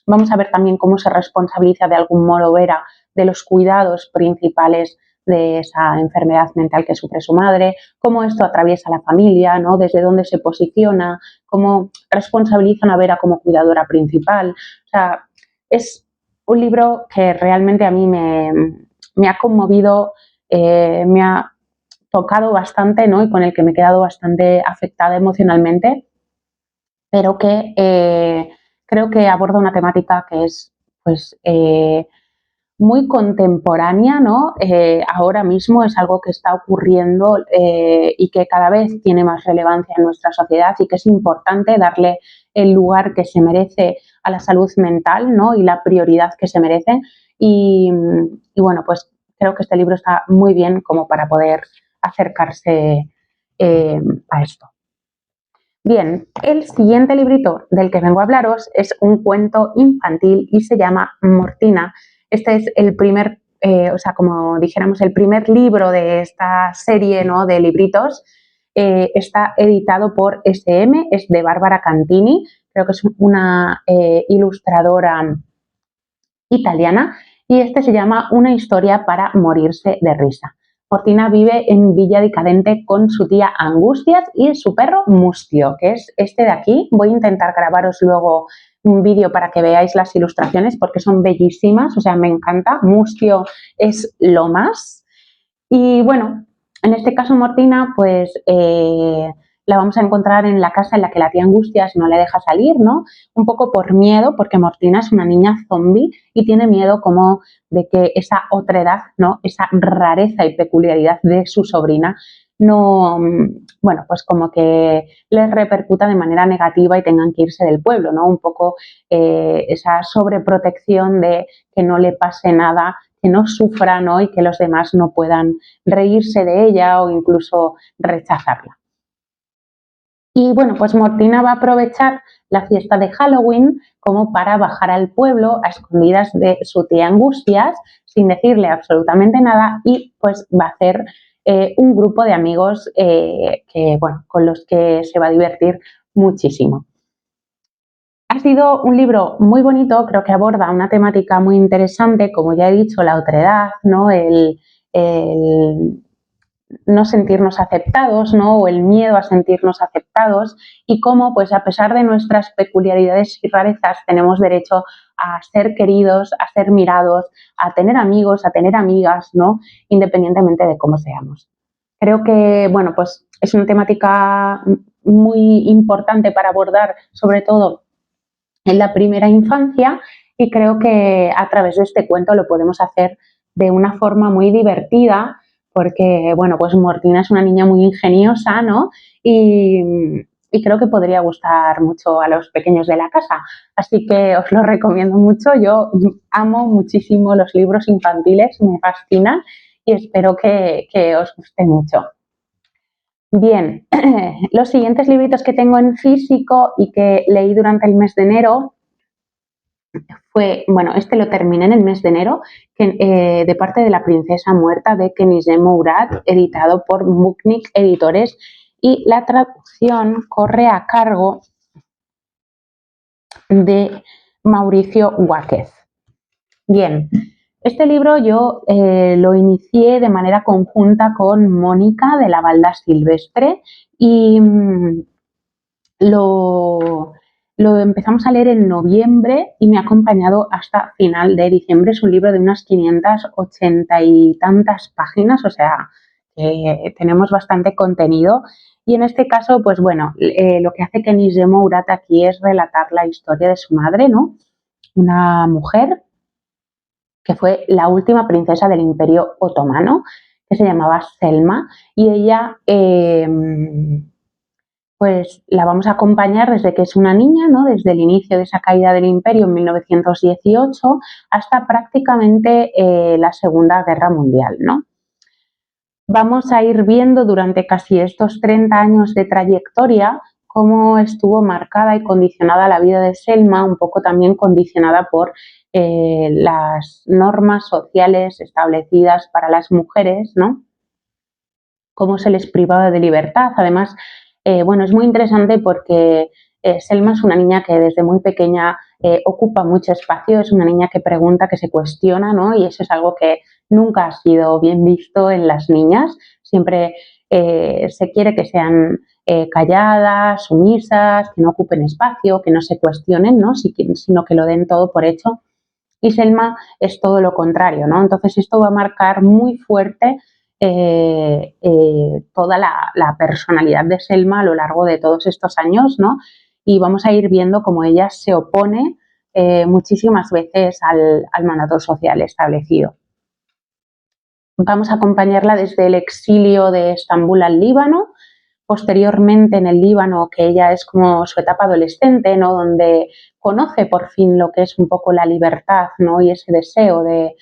Vamos a ver también cómo se responsabiliza de algún modo Vera de los cuidados principales de esa enfermedad mental que sufre su madre, cómo esto atraviesa la familia, ¿no?, desde dónde se posiciona, cómo responsabilizan a Vera como cuidadora principal. O sea, es un libro que realmente a mí me ha conmovido, me ha tocado bastante, ¿no?, y con el que me he quedado bastante afectada emocionalmente, pero que creo que aborda una temática que es, pues, muy contemporánea, ¿no? Ahora mismo es algo que está ocurriendo y que cada vez tiene más relevancia en nuestra sociedad, y que es importante darle el lugar que se merece a la salud mental, ¿no?, y la prioridad que se merece. Y bueno, pues creo que este libro está muy bien como para poder acercarse a esto. Bien, el siguiente librito del que vengo a hablaros es un cuento infantil y se llama Mortina. Este es el primer, o sea, como dijéramos, el primer libro de esta serie, ¿no?, de libritos. Está editado por SM, es de Bárbara Cantini, creo que es una ilustradora italiana, y este se llama Una historia para morirse de risa. Mortina vive en Villa Decadente con su tía Angustias y su perro Mustio, que es este de aquí. Voy a intentar grabaros luego un vídeo para que veáis las ilustraciones porque son bellísimas, o sea, me encanta. Mustio es lo más. Y bueno, en este caso Mortina, pues la vamos a encontrar en la casa en la que la tía Angustias no le deja salir, ¿no? Un poco por miedo, porque Mortina es una niña zombie y tiene miedo como de que esa otredad, ¿no?, esa rareza y peculiaridad de su sobrina no, bueno, pues como que les repercuta de manera negativa y tengan que irse del pueblo, ¿no? Un poco esa sobreprotección de que no le pase nada, que no sufra, ¿no?, y que los demás no puedan reírse de ella o incluso rechazarla. Y bueno, pues Mortina va a aprovechar la fiesta de Halloween como para bajar al pueblo a escondidas de su tía Angustias, sin decirle absolutamente nada, y pues va a hacer un grupo de amigos que, bueno, con los que se va a divertir muchísimo. Ha sido un libro muy bonito, creo que aborda una temática muy interesante, como ya he dicho, la otredad, ¿no?, no sentirnos aceptados, ¿no? O el miedo a sentirnos aceptados, y cómo, pues a pesar de nuestras peculiaridades y rarezas, tenemos derecho a ser queridos, a ser mirados, a tener amigos, a tener amigas, ¿no? Independientemente de cómo seamos. Creo que, bueno, pues es una temática muy importante para abordar, sobre todo en la primera infancia, y creo que a través de este cuento lo podemos hacer de una forma muy divertida, porque, bueno, pues Mortina es una niña muy ingeniosa, ¿no? Y creo que podría gustar mucho a los pequeños de la casa. Así que os lo recomiendo mucho. Yo amo muchísimo los libros infantiles, me fascinan y espero que os guste mucho. Bien, los siguientes libritos que tengo en físico y que leí durante el mes de enero fue, bueno, este lo terminé en el mes de enero, de parte de La princesa muerta de Kenizé Mourad, editado por Mukhnik Editores, y la traducción corre a cargo de Mauricio Guáquez. Bien, este libro yo lo inicié de manera conjunta con Mónica de la Balda Silvestre y lo empezamos a leer en noviembre y me ha acompañado hasta final de diciembre. Es un libro de unas 580 y tantas páginas, o sea, tenemos bastante contenido. Y en este caso, pues bueno, lo que hace Kenizé Mourad aquí es relatar la historia de su madre, ¿no? Una mujer que fue la última princesa del Imperio Otomano, que se llamaba Selma, y ella pues la vamos a acompañar desde que es una niña, ¿no? Desde el inicio de esa caída del imperio en 1918 hasta prácticamente la Segunda Guerra Mundial, ¿no? Vamos a ir viendo durante casi estos 30 años de trayectoria cómo estuvo marcada y condicionada la vida de Selma, un poco también condicionada por las normas sociales establecidas para las mujeres, ¿no? Cómo se les privaba de libertad. Además, bueno, es muy interesante porque Selma es una niña que desde muy pequeña ocupa mucho espacio, es una niña que pregunta, que se cuestiona, ¿no? Y eso es algo que nunca ha sido bien visto en las niñas. Siempre se quiere que sean calladas, sumisas, que no ocupen espacio, que no se cuestionen, ¿no? Sino que lo den todo por hecho. Y Selma es todo lo contrario, ¿no? Entonces esto va a marcar muy fuerte toda la personalidad de Selma a lo largo de todos estos años, ¿no? Y vamos a ir viendo cómo ella se opone muchísimas veces al mandato social establecido. Vamos a acompañarla desde el exilio de Estambul al Líbano, posteriormente en el Líbano, que ella es como su etapa adolescente, ¿no? Donde conoce por fin lo que es un poco la libertad, ¿no? Y ese deseo de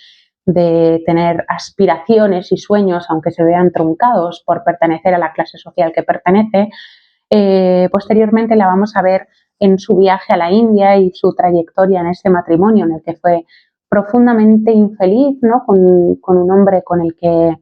tener aspiraciones y sueños, aunque se vean truncados por pertenecer a la clase social que pertenece. Posteriormente la vamos a ver en su viaje a la India y su trayectoria en ese matrimonio en el que fue profundamente infeliz, ¿no? Con un hombre con el que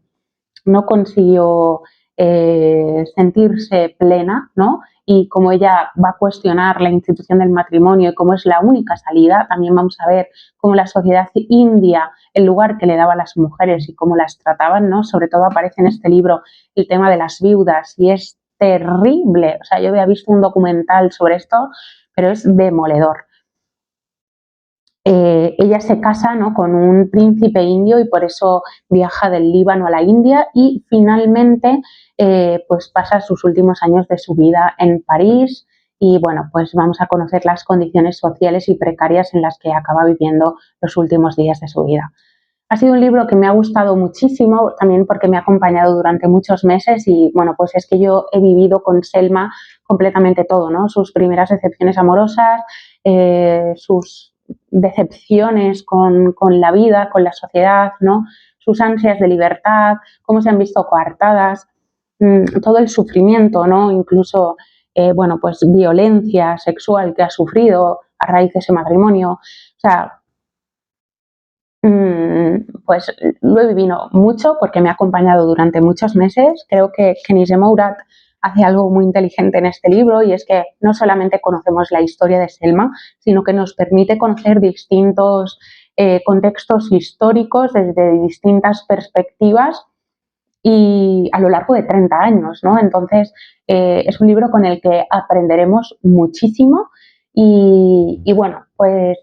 no consiguió sentirse plena, ¿no? Y como ella va a cuestionar la institución del matrimonio y cómo es la única salida, también vamos a ver cómo la sociedad india, el lugar que le daba a las mujeres y cómo las trataban, ¿no? Sobre todo aparece en este libro el tema de las viudas y es terrible. O sea, yo había visto un documental sobre esto, pero es demoledor. Ella se casa, ¿no? Con un príncipe indio y por eso viaja del Líbano a la India y finalmente pues pasa sus últimos años de su vida en París y bueno, pues vamos a conocer las condiciones sociales y precarias en las que acaba viviendo los últimos días de su vida. Ha sido un libro que me ha gustado muchísimo, también porque me ha acompañado durante muchos meses y bueno, pues es que yo he vivido con Selma completamente todo, ¿no? Sus primeras decepciones amorosas, sus decepciones con la vida, con la sociedad, ¿no? Sus ansias de libertad, cómo se han visto coartadas, todo el sufrimiento, ¿no? Incluso, bueno, pues violencia sexual que ha sufrido a raíz de ese matrimonio. O sea, pues lo he vivido mucho porque me ha acompañado durante muchos meses. Creo que Kenizé Mourad hace algo muy inteligente en este libro y es que no solamente conocemos la historia de Selma, sino que nos permite conocer distintos contextos históricos desde distintas perspectivas y a lo largo de 30 años, ¿no? Entonces, es un libro con el que aprenderemos muchísimo y bueno, pues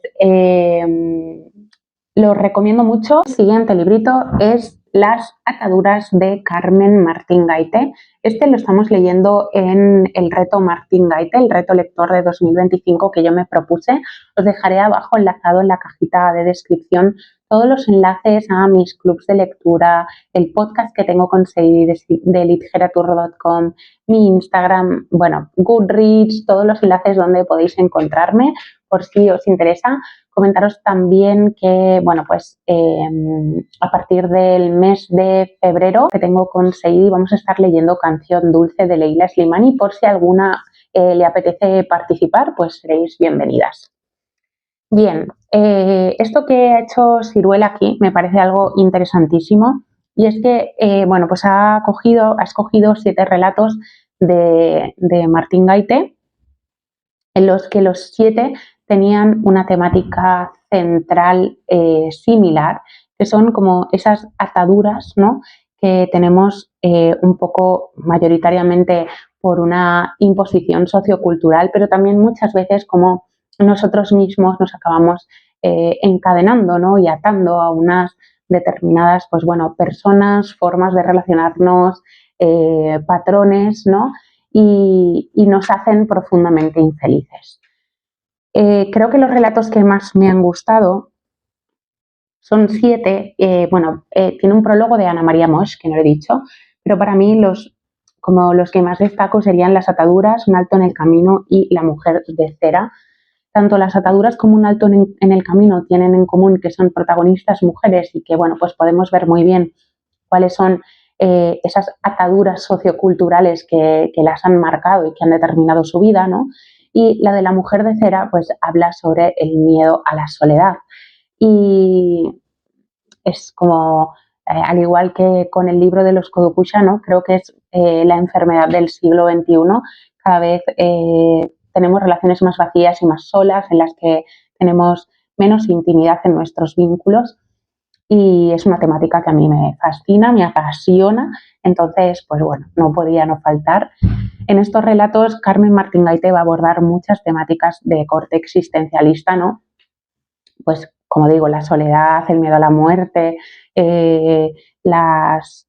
lo recomiendo mucho. El siguiente librito es Las ataduras de Carmen Martín Gaite. Este lo estamos leyendo en el reto Martín Gaite, el reto lector de 2025 que yo me propuse. Os dejaré abajo enlazado en la cajita de descripción todos los enlaces a mis clubs de lectura, el podcast que tengo con Sadie de literature.com, mi Instagram, bueno, Goodreads, todos los enlaces donde podéis encontrarme por si os interesa. Comentaros también que, bueno, pues a partir del mes de febrero que tengo con Sadie vamos a estar leyendo Canción Dulce de Leila Slimani. Por si alguna le apetece participar, pues seréis bienvenidas. Bien, esto que ha hecho Siruela aquí me parece algo interesantísimo y es que, bueno, pues ha escogido 7 relatos de Martín Gaite en los que los 7 tenían una temática central similar, que son como esas ataduras, ¿no?, que tenemos un poco mayoritariamente por una imposición sociocultural, pero también muchas veces como nosotros mismos nos acabamos encadenando, ¿no?, y atando a unas determinadas, pues bueno, personas, formas de relacionarnos, patrones, ¿no?, y nos hacen profundamente infelices. Creo que los relatos que más me han gustado son 7. Tiene un prólogo de Ana María Moix, que no lo he dicho, pero para mí los que más destaco serían Las ataduras, Un alto en el camino y La mujer de cera. Tanto Las ataduras como Un alto en el camino tienen en común que son protagonistas mujeres y que, bueno, pues podemos ver muy bien cuáles son esas ataduras socioculturales que las han marcado y que han determinado su vida, ¿no? Y la de La mujer de cera, pues habla sobre el miedo a la soledad. Y es como, al igual que con el libro de los Kodokusha, ¿no?, creo que es la enfermedad del siglo XXI. Cada vez tenemos relaciones más vacías y más solas, en las que tenemos menos intimidad en nuestros vínculos. Y es una temática que a mí me fascina, me apasiona, entonces, pues bueno, no podía no faltar. En estos relatos, Carmen Martín Gaite va a abordar muchas temáticas de corte existencialista, ¿no? Pues, como digo, la soledad, el miedo a la muerte, las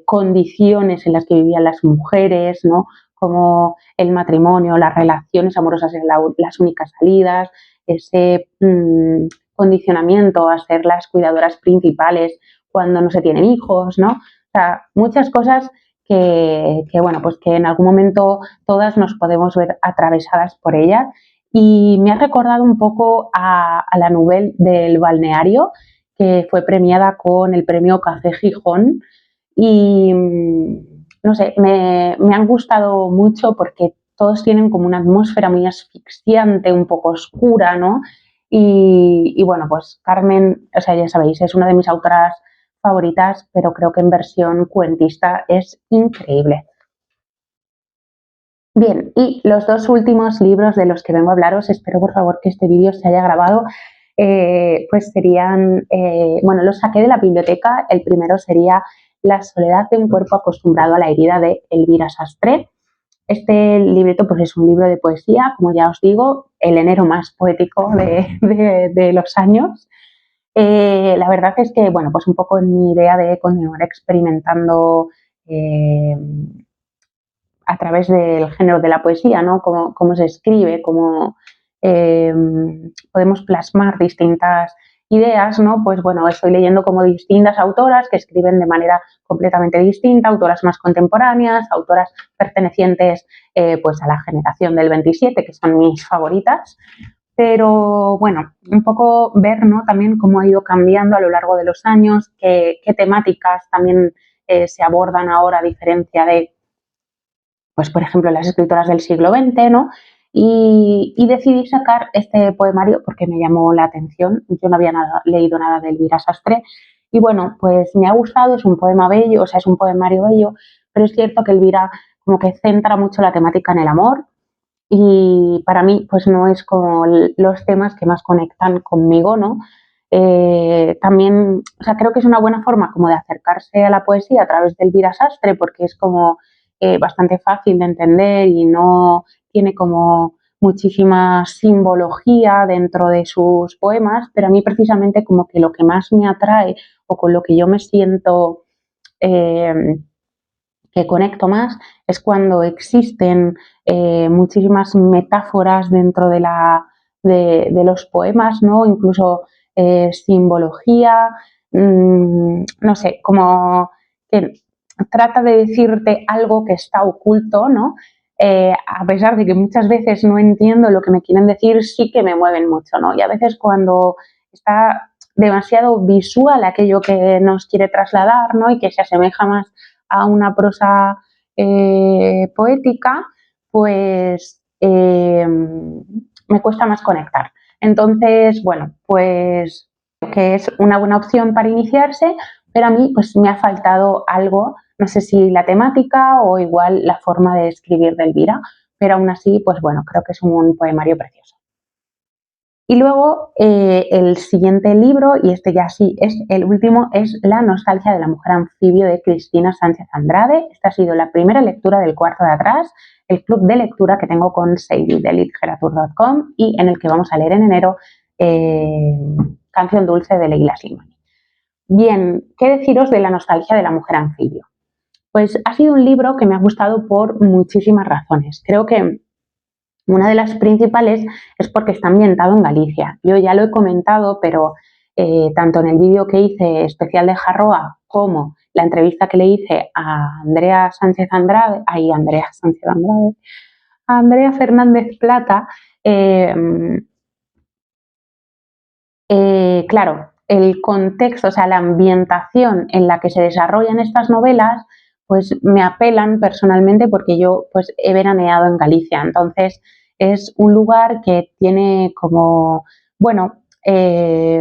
condiciones en las que vivían las mujeres, ¿no?, como el matrimonio, las relaciones amorosas eran las únicas salidas, ese condicionamiento a ser las cuidadoras principales cuando no se tienen hijos, ¿no? O sea, muchas cosas bueno, pues que en algún momento todas nos podemos ver atravesadas por ellas. Y me ha recordado un poco a la Nouvelle del Balneario, que fue premiada con el premio Café Gijón. Y no sé, me han gustado mucho porque todos tienen como una atmósfera muy asfixiante, un poco oscura, ¿no? Y bueno, pues Carmen, o sea, ya sabéis, es una de mis autoras favoritas, pero creo que en versión cuentista es increíble. Bien, y los 2 últimos libros de los que vengo a hablaros, espero por favor que este vídeo se haya grabado, pues serían, bueno, los saqué de la biblioteca. El primero sería La soledad de un cuerpo acostumbrado a la herida de Elvira Sastre. Este librito pues es un libro de poesía, como ya os digo, el enero más poético de los años. La verdad es que, bueno, pues un poco en mi idea de continuar experimentando a través del género de la poesía, ¿no? Cómo se escribe, cómo podemos plasmar distintas ideas, ¿no? Pues bueno, estoy leyendo como distintas autoras que escriben de manera completamente distinta, autoras más contemporáneas, autoras pertenecientes pues a la generación del 27, que son mis favoritas. Pero bueno, un poco ver, ¿no?, también cómo ha ido cambiando a lo largo de los años, qué temáticas también se abordan ahora a diferencia de, pues por ejemplo, las escritoras del siglo XX, ¿no? Y decidí sacar este poemario porque me llamó la atención. Yo no había leído nada de Elvira Sastre y bueno, pues me ha gustado, es un poema bello, o sea, es un poemario bello, pero es cierto que Elvira como que centra mucho la temática en el amor y para mí pues no es como los temas que más conectan conmigo, ¿no? También, o sea, creo que es una buena forma como de acercarse a la poesía a través de Elvira Sastre, porque es como bastante fácil de entender y no tiene como muchísima simbología dentro de sus poemas, pero a mí precisamente como que lo que más me atrae o con lo que yo me siento que conecto más es cuando existen muchísimas metáforas dentro de los poemas, ¿no? Incluso simbología, no sé, como que trata de decirte algo que está oculto, ¿no? A pesar de que muchas veces no entiendo lo que me quieren decir, sí que me mueven mucho, ¿no? Y a veces cuando está demasiado visual aquello que nos quiere trasladar, ¿no? Y que se asemeja más a una prosa poética, pues me cuesta más conectar. Entonces, bueno, pues que es una buena opción para iniciarse, pero a mí pues me ha faltado algo, no sé si la temática o igual la forma de escribir de Elvira, pero aún así, pues bueno, creo que es un poemario precioso. Y luego el siguiente libro, y este ya sí es el último, es La nostalgia de la mujer anfibio de Cristina Sánchez Andrade. Esta ha sido la primera lectura del cuarto de atrás, el club de lectura que tengo con Sadie de literature.com y en el que vamos a leer en enero Canción dulce de Leila Slimani. Bien, ¿qué deciros de La nostalgia de la mujer anfibio? Pues ha sido un libro que me ha gustado por muchísimas razones. Creo que una de las principales es porque está ambientado en Galicia. Yo ya lo he comentado, pero tanto en el vídeo que hice especial de Jarroa como la entrevista que le hice a Andrea Sánchez Andrade, a Andrea Fernández Plata, claro, el contexto, o sea, la ambientación en la que se desarrollan estas novelas, pues me apelan personalmente porque yo pues he veraneado en Galicia. Entonces es un lugar que tiene como, bueno,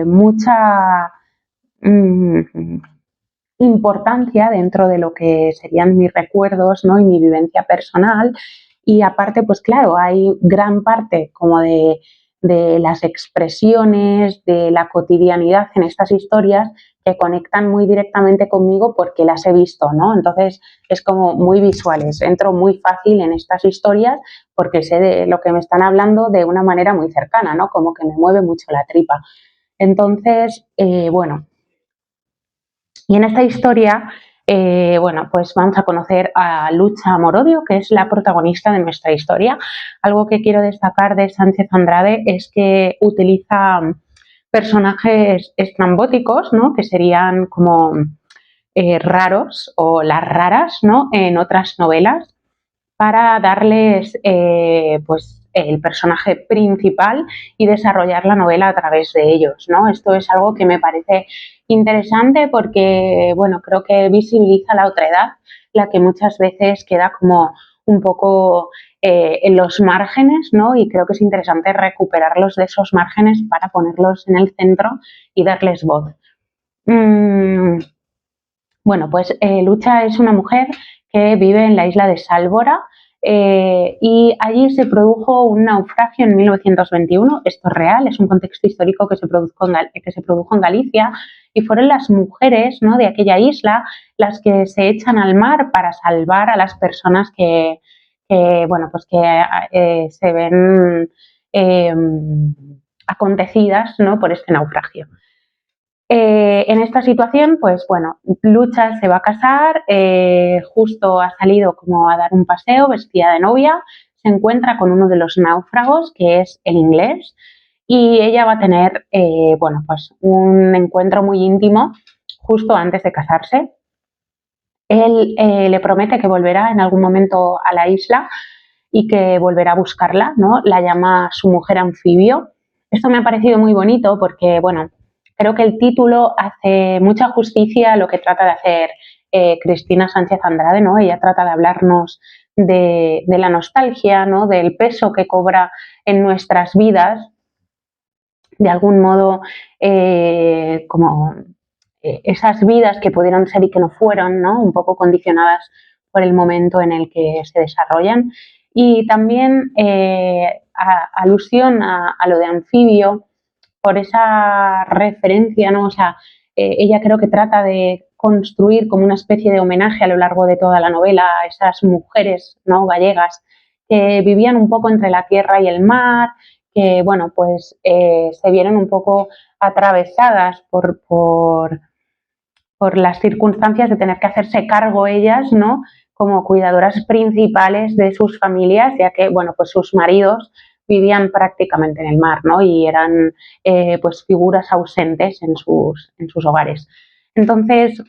mucha importancia dentro de lo que serían mis recuerdos, ¿no? Y mi vivencia personal. Y aparte, pues claro, hay gran parte como de las expresiones, de la cotidianidad en estas historias que conectan muy directamente conmigo porque las he visto, ¿no? Entonces es como muy visuales, entro muy fácil en estas historias porque sé de lo que me están hablando de una manera muy cercana, ¿no? Como que me mueve mucho la tripa. Entonces, bueno, y en esta historia, bueno, pues vamos a conocer a Lucha Amor-Odio, que es la protagonista de nuestra historia. Algo que quiero destacar de Sánchez Andrade es que utiliza personajes estrambóticos, ¿no? Que serían como raros o las raras, ¿no? En otras novelas para darles pues el personaje principal y desarrollar la novela a través de ellos, ¿no? Esto es algo que me parece interesante porque, bueno, creo que visibiliza la otredad, la que muchas veces queda como un poco en los márgenes, ¿no? Y creo que es interesante recuperarlos de esos márgenes para ponerlos en el centro y darles voz. Bueno, pues Lucha es una mujer que vive en la isla de Sálvora y allí se produjo un naufragio en 1921. Esto es real, es un contexto histórico que se produjo en Galicia y fueron las mujeres, ¿no? De aquella isla las que se echan al mar para salvar a las personas bueno, pues que se ven eh, acontecidas, ¿no? Por este naufragio. En esta situación, pues bueno, Lucha se va a casar, justo ha salido como a dar un paseo vestida de novia, se encuentra con uno de los náufragos, que es el inglés, y ella va a tener, bueno, pues un encuentro muy íntimo justo antes de casarse. Él le promete que volverá en algún momento a la isla y que volverá a buscarla, ¿no? La llama su mujer anfibio. Esto me ha parecido muy bonito porque, bueno, creo que el título hace mucha justicia a lo que trata de hacer Cristina Sánchez Andrade, ¿no? Ella trata de hablarnos de la nostalgia, ¿no? Del peso que cobra en nuestras vidas, de algún modo, como esas vidas que pudieron ser y que no fueron, ¿no? Un poco condicionadas por el momento en el que se desarrollan. Y también alusión a lo de anfibio, por esa referencia, ¿no? O sea, ella creo que trata de construir como una especie de homenaje a lo largo de toda la novela a esas mujeres, ¿no?, gallegas que vivían un poco entre la tierra y el mar, que, bueno, pues se vieron un poco atravesadas por las circunstancias de tener que hacerse cargo ellas, ¿no?, como cuidadoras principales de sus familias, ya que, bueno, pues sus maridos vivían prácticamente en el mar, ¿no?, y eran pues figuras ausentes en sus hogares. Entonces,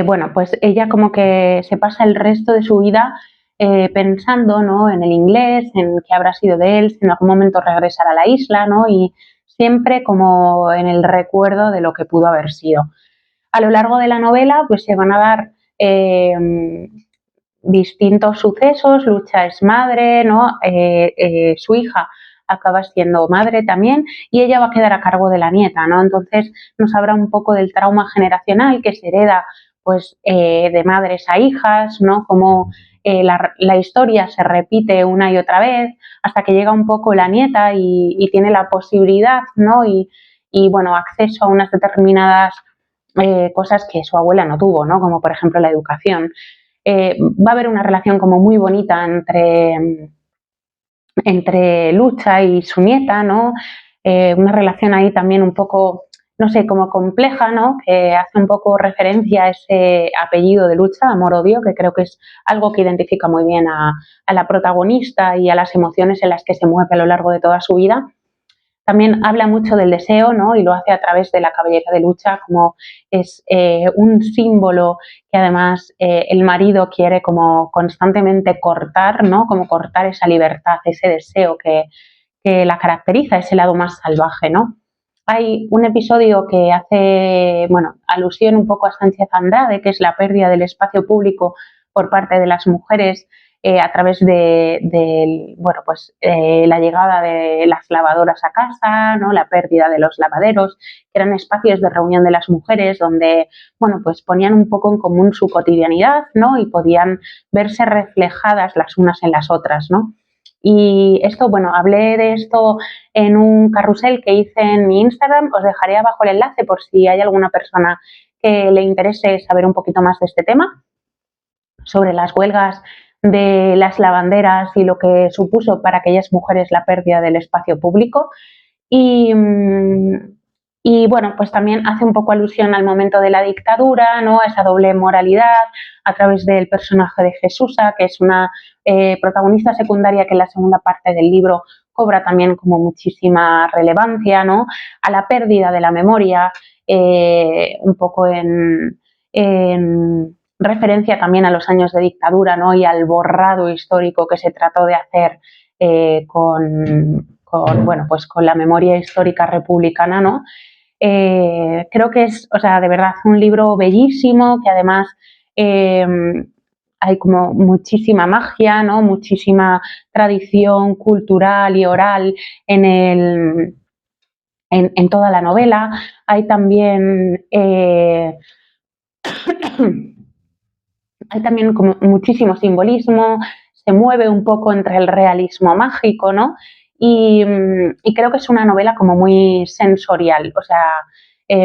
bueno, pues ella como que se pasa el resto de su vida pensando, ¿no?, en el inglés, en qué habrá sido de él, si en algún momento regresará a la isla, ¿no?, y siempre como en el recuerdo de lo que pudo haber sido. A lo largo de la novela pues se van a dar distintos sucesos. Lucha es madre, ¿no? Su hija acaba siendo madre también y ella va a quedar a cargo de la nieta, ¿no? Entonces nos habla un poco del trauma generacional que se hereda pues de madres a hijas, ¿no? Como la historia se repite una y otra vez hasta que llega un poco la nieta y tiene la posibilidad, ¿no? Y bueno, acceso a unas determinadas cosas que su abuela no tuvo, ¿no? Como por ejemplo la educación. Va a haber una relación como muy bonita entre Lucha y su nieta, ¿no? Una relación ahí también un poco, no sé, como compleja, ¿no? Que hace un poco referencia a ese apellido de Lucha, amor-odio, que creo que es algo que identifica muy bien a la protagonista y a las emociones en las que se mueve a lo largo de toda su vida. También habla mucho del deseo, ¿no? Y lo hace a través de la cabellera de Lucha, como es un símbolo que además el marido quiere como constantemente cortar, ¿no? Como cortar esa libertad, ese deseo que la caracteriza, ese lado más salvaje, ¿no? Hay un episodio que hace, bueno, alusión un poco a Sánchez Andrade, que es la pérdida del espacio público por parte de las mujeres a través bueno, pues, la llegada de las lavadoras a casa, ¿no? La pérdida de los lavaderos, que eran espacios de reunión de las mujeres donde, bueno, pues ponían un poco en común su cotidianidad, ¿no? Y podían verse reflejadas las unas en las otras, ¿no? Y esto, bueno, hablé de esto en un carrusel que hice en mi Instagram. Os dejaré abajo el enlace por si hay alguna persona que le interese saber un poquito más de este tema, sobre las huelgas de las lavanderas y lo que supuso para aquellas mujeres la pérdida del espacio público. Y, bueno, pues también hace un poco alusión al momento de la dictadura, ¿no? A esa doble moralidad a través del personaje de Jesusa, que es una protagonista secundaria que en la segunda parte del libro cobra también como muchísima relevancia, ¿no? A la pérdida de la memoria, un poco en referencia también a los años de dictadura, ¿no? Y al borrado histórico que se trató de hacer bueno, pues con la memoria histórica republicana, ¿no? Creo que es, o sea, de verdad un libro bellísimo, que además hay como muchísima magia, ¿no? Muchísima tradición cultural y oral en toda la novela. Hay también hay también como muchísimo simbolismo, se mueve un poco entre el realismo mágico, ¿no? Y creo que es una novela como muy sensorial, o sea,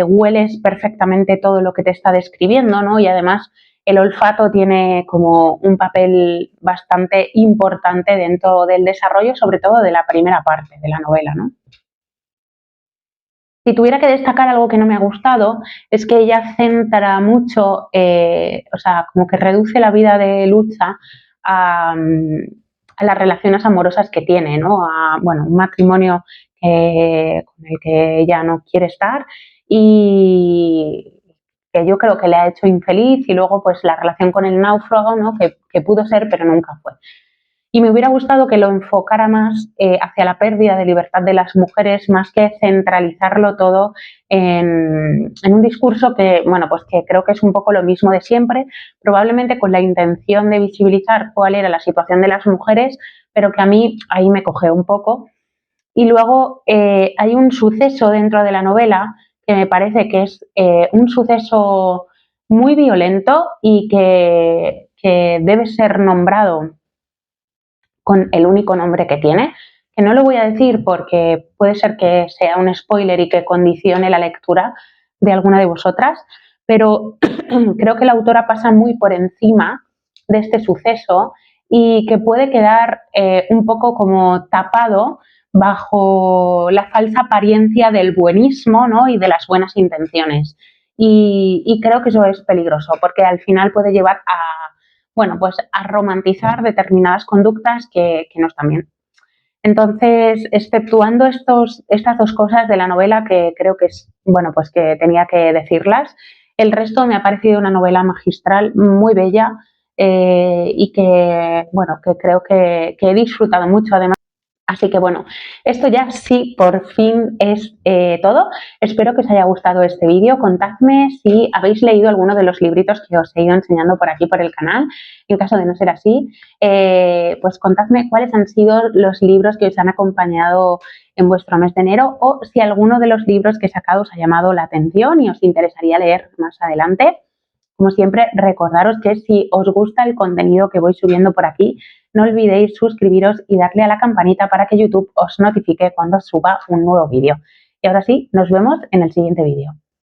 hueles perfectamente todo lo que te está describiendo, ¿no? Y además el olfato tiene como un papel bastante importante dentro del desarrollo, sobre todo de la primera parte de la novela, ¿no? Si tuviera que destacar algo que no me ha gustado, es que ella centra mucho, o sea, como que reduce la vida de Lucha a las relaciones amorosas que tiene, ¿no? A, bueno, un matrimonio con el que ella no quiere estar y que yo creo que le ha hecho infeliz, y luego pues la relación con el náufrago, ¿no? Que pudo ser pero nunca fue. Y me hubiera gustado que lo enfocara más hacia la pérdida de libertad de las mujeres, más que centralizarlo todo en un discurso que, bueno, pues que creo que es un poco lo mismo de siempre, probablemente con la intención de visibilizar cuál era la situación de las mujeres, pero que a mí ahí me coge un poco. Y luego hay un suceso dentro de la novela que me parece que es un suceso muy violento y que debe ser nombrado con el único nombre que tiene, que no lo voy a decir porque puede ser que sea un spoiler y que condicione la lectura de alguna de vosotras, pero creo que la autora pasa muy por encima de este suceso y que puede quedar un poco como tapado bajo la falsa apariencia del buenismo, ¿no? Y de las buenas intenciones. Y creo que eso es peligroso porque al final puede llevar a, bueno, pues a romantizar determinadas conductas que no están bien. Entonces, exceptuando estas dos cosas de la novela que creo que es, bueno, pues que tenía que decirlas, el resto me ha parecido una novela magistral, muy bella y que, bueno, que creo que he disfrutado mucho además. Así que bueno, esto ya sí por fin es todo. Espero que os haya gustado este vídeo. Contadme si habéis leído alguno de los libritos que os he ido enseñando por aquí por el canal. En caso de no ser así, pues contadme cuáles han sido los libros que os han acompañado en vuestro mes de enero o si alguno de los libros que he sacado os ha llamado la atención y os interesaría leer más adelante. Como siempre, recordaros que si os gusta el contenido que voy subiendo por aquí, no olvidéis suscribiros y darle a la campanita para que YouTube os notifique cuando suba un nuevo vídeo. Y ahora sí, nos vemos en el siguiente vídeo.